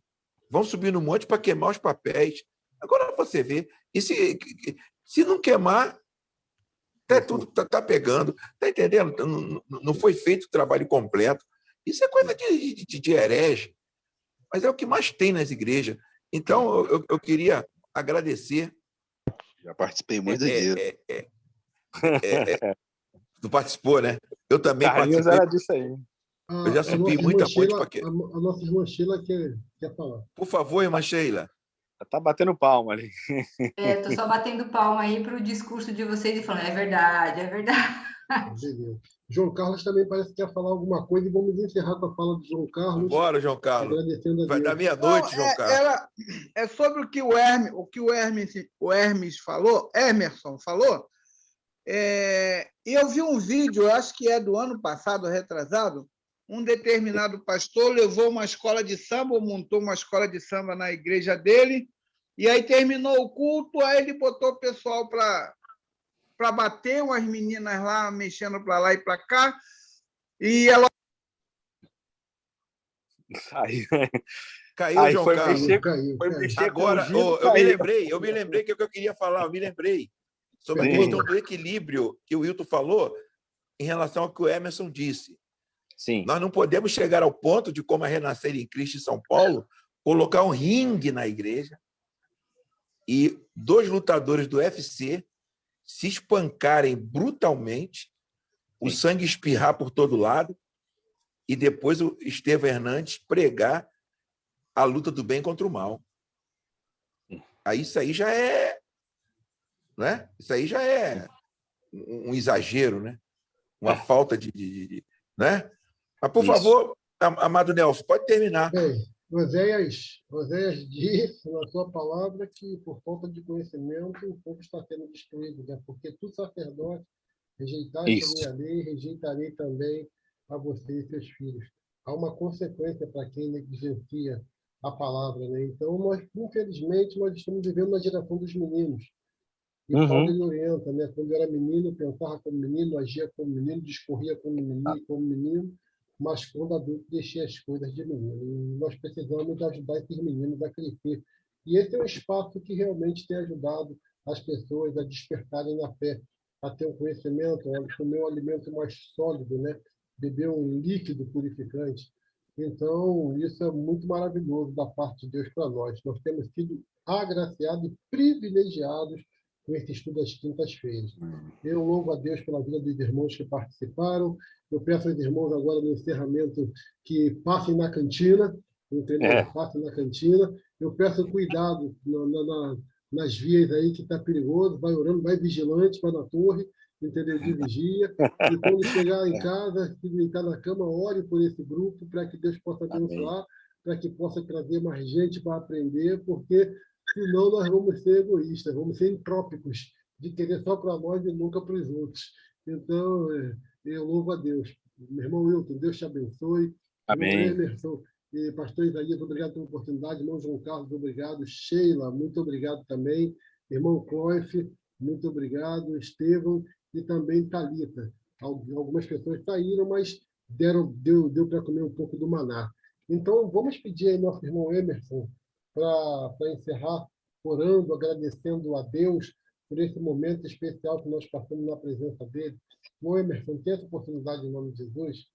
Vamos subir no monte para queimar os papéis. Agora você vê. E se não queimar, tudo tá pegando. Está entendendo? Não foi feito o trabalho completo. Isso é coisa de herege. Mas é o que mais tem nas igrejas. Então, eu queria agradecer. Já participei muito disso. Tu participou, né? Eu também Carlinhos participei. Era disso aí. Eu já subi muita ponte. A nossa irmã Sheila quer falar. Por favor, irmã Sheila. Tá batendo palma ali. Tô só batendo palma aí para o discurso de vocês e falando, é verdade, é verdade. Beleza. João Carlos também parece que quer falar alguma coisa e vamos encerrar com a fala do João Carlos. Bora, João Carlos. Agradecendo a Deus. Vai dar meia-noite, João Carlos. É sobre o que o Emerson falou. Eu vi um vídeo, eu acho que é do ano passado, retrasado, um determinado pastor levou uma escola de samba, ou montou uma escola de samba na igreja dele, e aí terminou o culto, aí ele botou o pessoal para bater, umas meninas lá mexendo para lá e para cá, e ela... Caiu, João Carlos. Foi mexer agora, eu me lembrei que é o que eu queria falar, sobre a questão do equilíbrio que o Wilton falou em relação ao que o Emerson disse. Sim. Nós não podemos chegar ao ponto de, como a Renascer em Cristo em São Paulo, colocar um ringue na igreja e 2 lutadores do UFC se espancarem brutalmente, o sangue espirrar por todo lado, e depois o Estevão Hernandes pregar a luta do bem contra o mal. Aí isso aí já é, né? Isso aí já é um exagero, né? Uma falta de né? Mas, por favor, amado Nelson, pode terminar. Bem, Oséias disse na sua palavra que, por falta de conhecimento, o povo está sendo destruído, né? Porque tu, sacerdote, rejeitaste a minha lei, rejeitarei também a você e seus filhos. Há uma consequência para quem negligencia a palavra, né? Então, infelizmente, nós estamos vivendo na geração dos meninos. E Paulo ele orienta, né? Quando eu era menino, pensava como menino, agia como menino, discorria como menino, mas quando adulto deixei as coisas de menino. E nós precisamos ajudar esses meninos a crescer. E esse é um espaço que realmente tem ajudado as pessoas a despertarem na fé, a ter um conhecimento, a comer um alimento mais sólido, né? beber um líquido purificante. Então, isso é muito maravilhoso da parte de Deus para nós. Nós temos sido agraciados e privilegiados com esse estudo às quintas-feiras. Eu louvo a Deus pela vida dos irmãos que participaram. Eu peço aos irmãos agora no encerramento que passem na cantina, entendeu? Passem na cantina. Eu peço cuidado nas vias aí que está perigoso. Vai orando, vai vigilante, vai na torre, entendeu? De vigia. E quando chegar em casa, se deitar na cama, ore por esse grupo para que Deus possa abençoar, para que possa trazer mais gente para aprender, porque senão nós vamos ser egoístas, vamos ser entrópicos, de querer só para nós e nunca para os outros. Então, eu louvo a Deus. Meu irmão Wilton, Deus te abençoe. Amém. Irmão Emerson e pastor Isaías, obrigado pela oportunidade. Irmão João Carlos, obrigado. Sheila, muito obrigado também. Irmão Cruyff, muito obrigado. Estevão e também Thalita. Algumas pessoas saíram, mas deu para comer um pouco do maná. Então, vamos pedir aí nosso irmão Emerson para encerrar, orando, agradecendo a Deus por esse momento especial que nós passamos na presença dele. Irmão Emerson, tem essa oportunidade em nome de Jesus?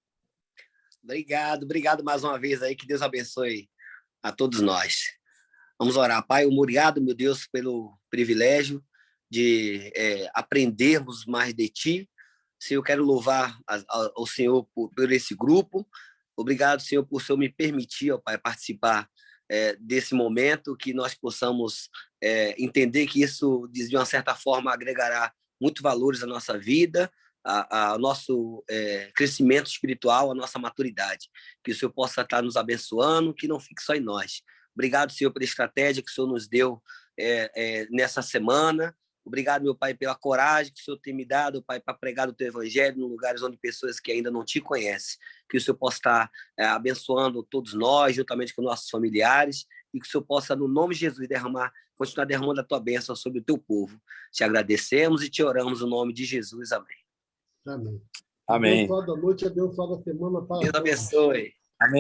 Obrigado mais uma vez aí, que Deus abençoe a todos nós. Vamos orar. Pai, obrigado, meu Deus, pelo privilégio de aprendermos mais de Ti. Senhor, eu quero louvar ao Senhor por esse grupo. Obrigado, Senhor, por o Senhor me permitir, ó Pai, participar desse momento, que nós possamos entender que isso, de uma certa forma, agregará muitos valores à nossa vida, ao nosso crescimento espiritual, à nossa maturidade. Que o Senhor possa estar nos abençoando, que não fique só em nós. Obrigado, Senhor, pela estratégia que o Senhor nos deu nessa semana. Obrigado, meu Pai, pela coragem que o Senhor tem me dado, Pai, para pregar o Teu Evangelho em lugares onde pessoas que ainda não Te conhecem. Que o Senhor possa estar abençoando todos nós, juntamente com nossos familiares, e que o Senhor possa, no nome de Jesus, continuar derramando a Tua bênção sobre o Teu povo. Te agradecemos e Te oramos no nome de Jesus. Amém. Amém. Amém. Abençoada noite, abençoada semana para Deus abençoe. Amém.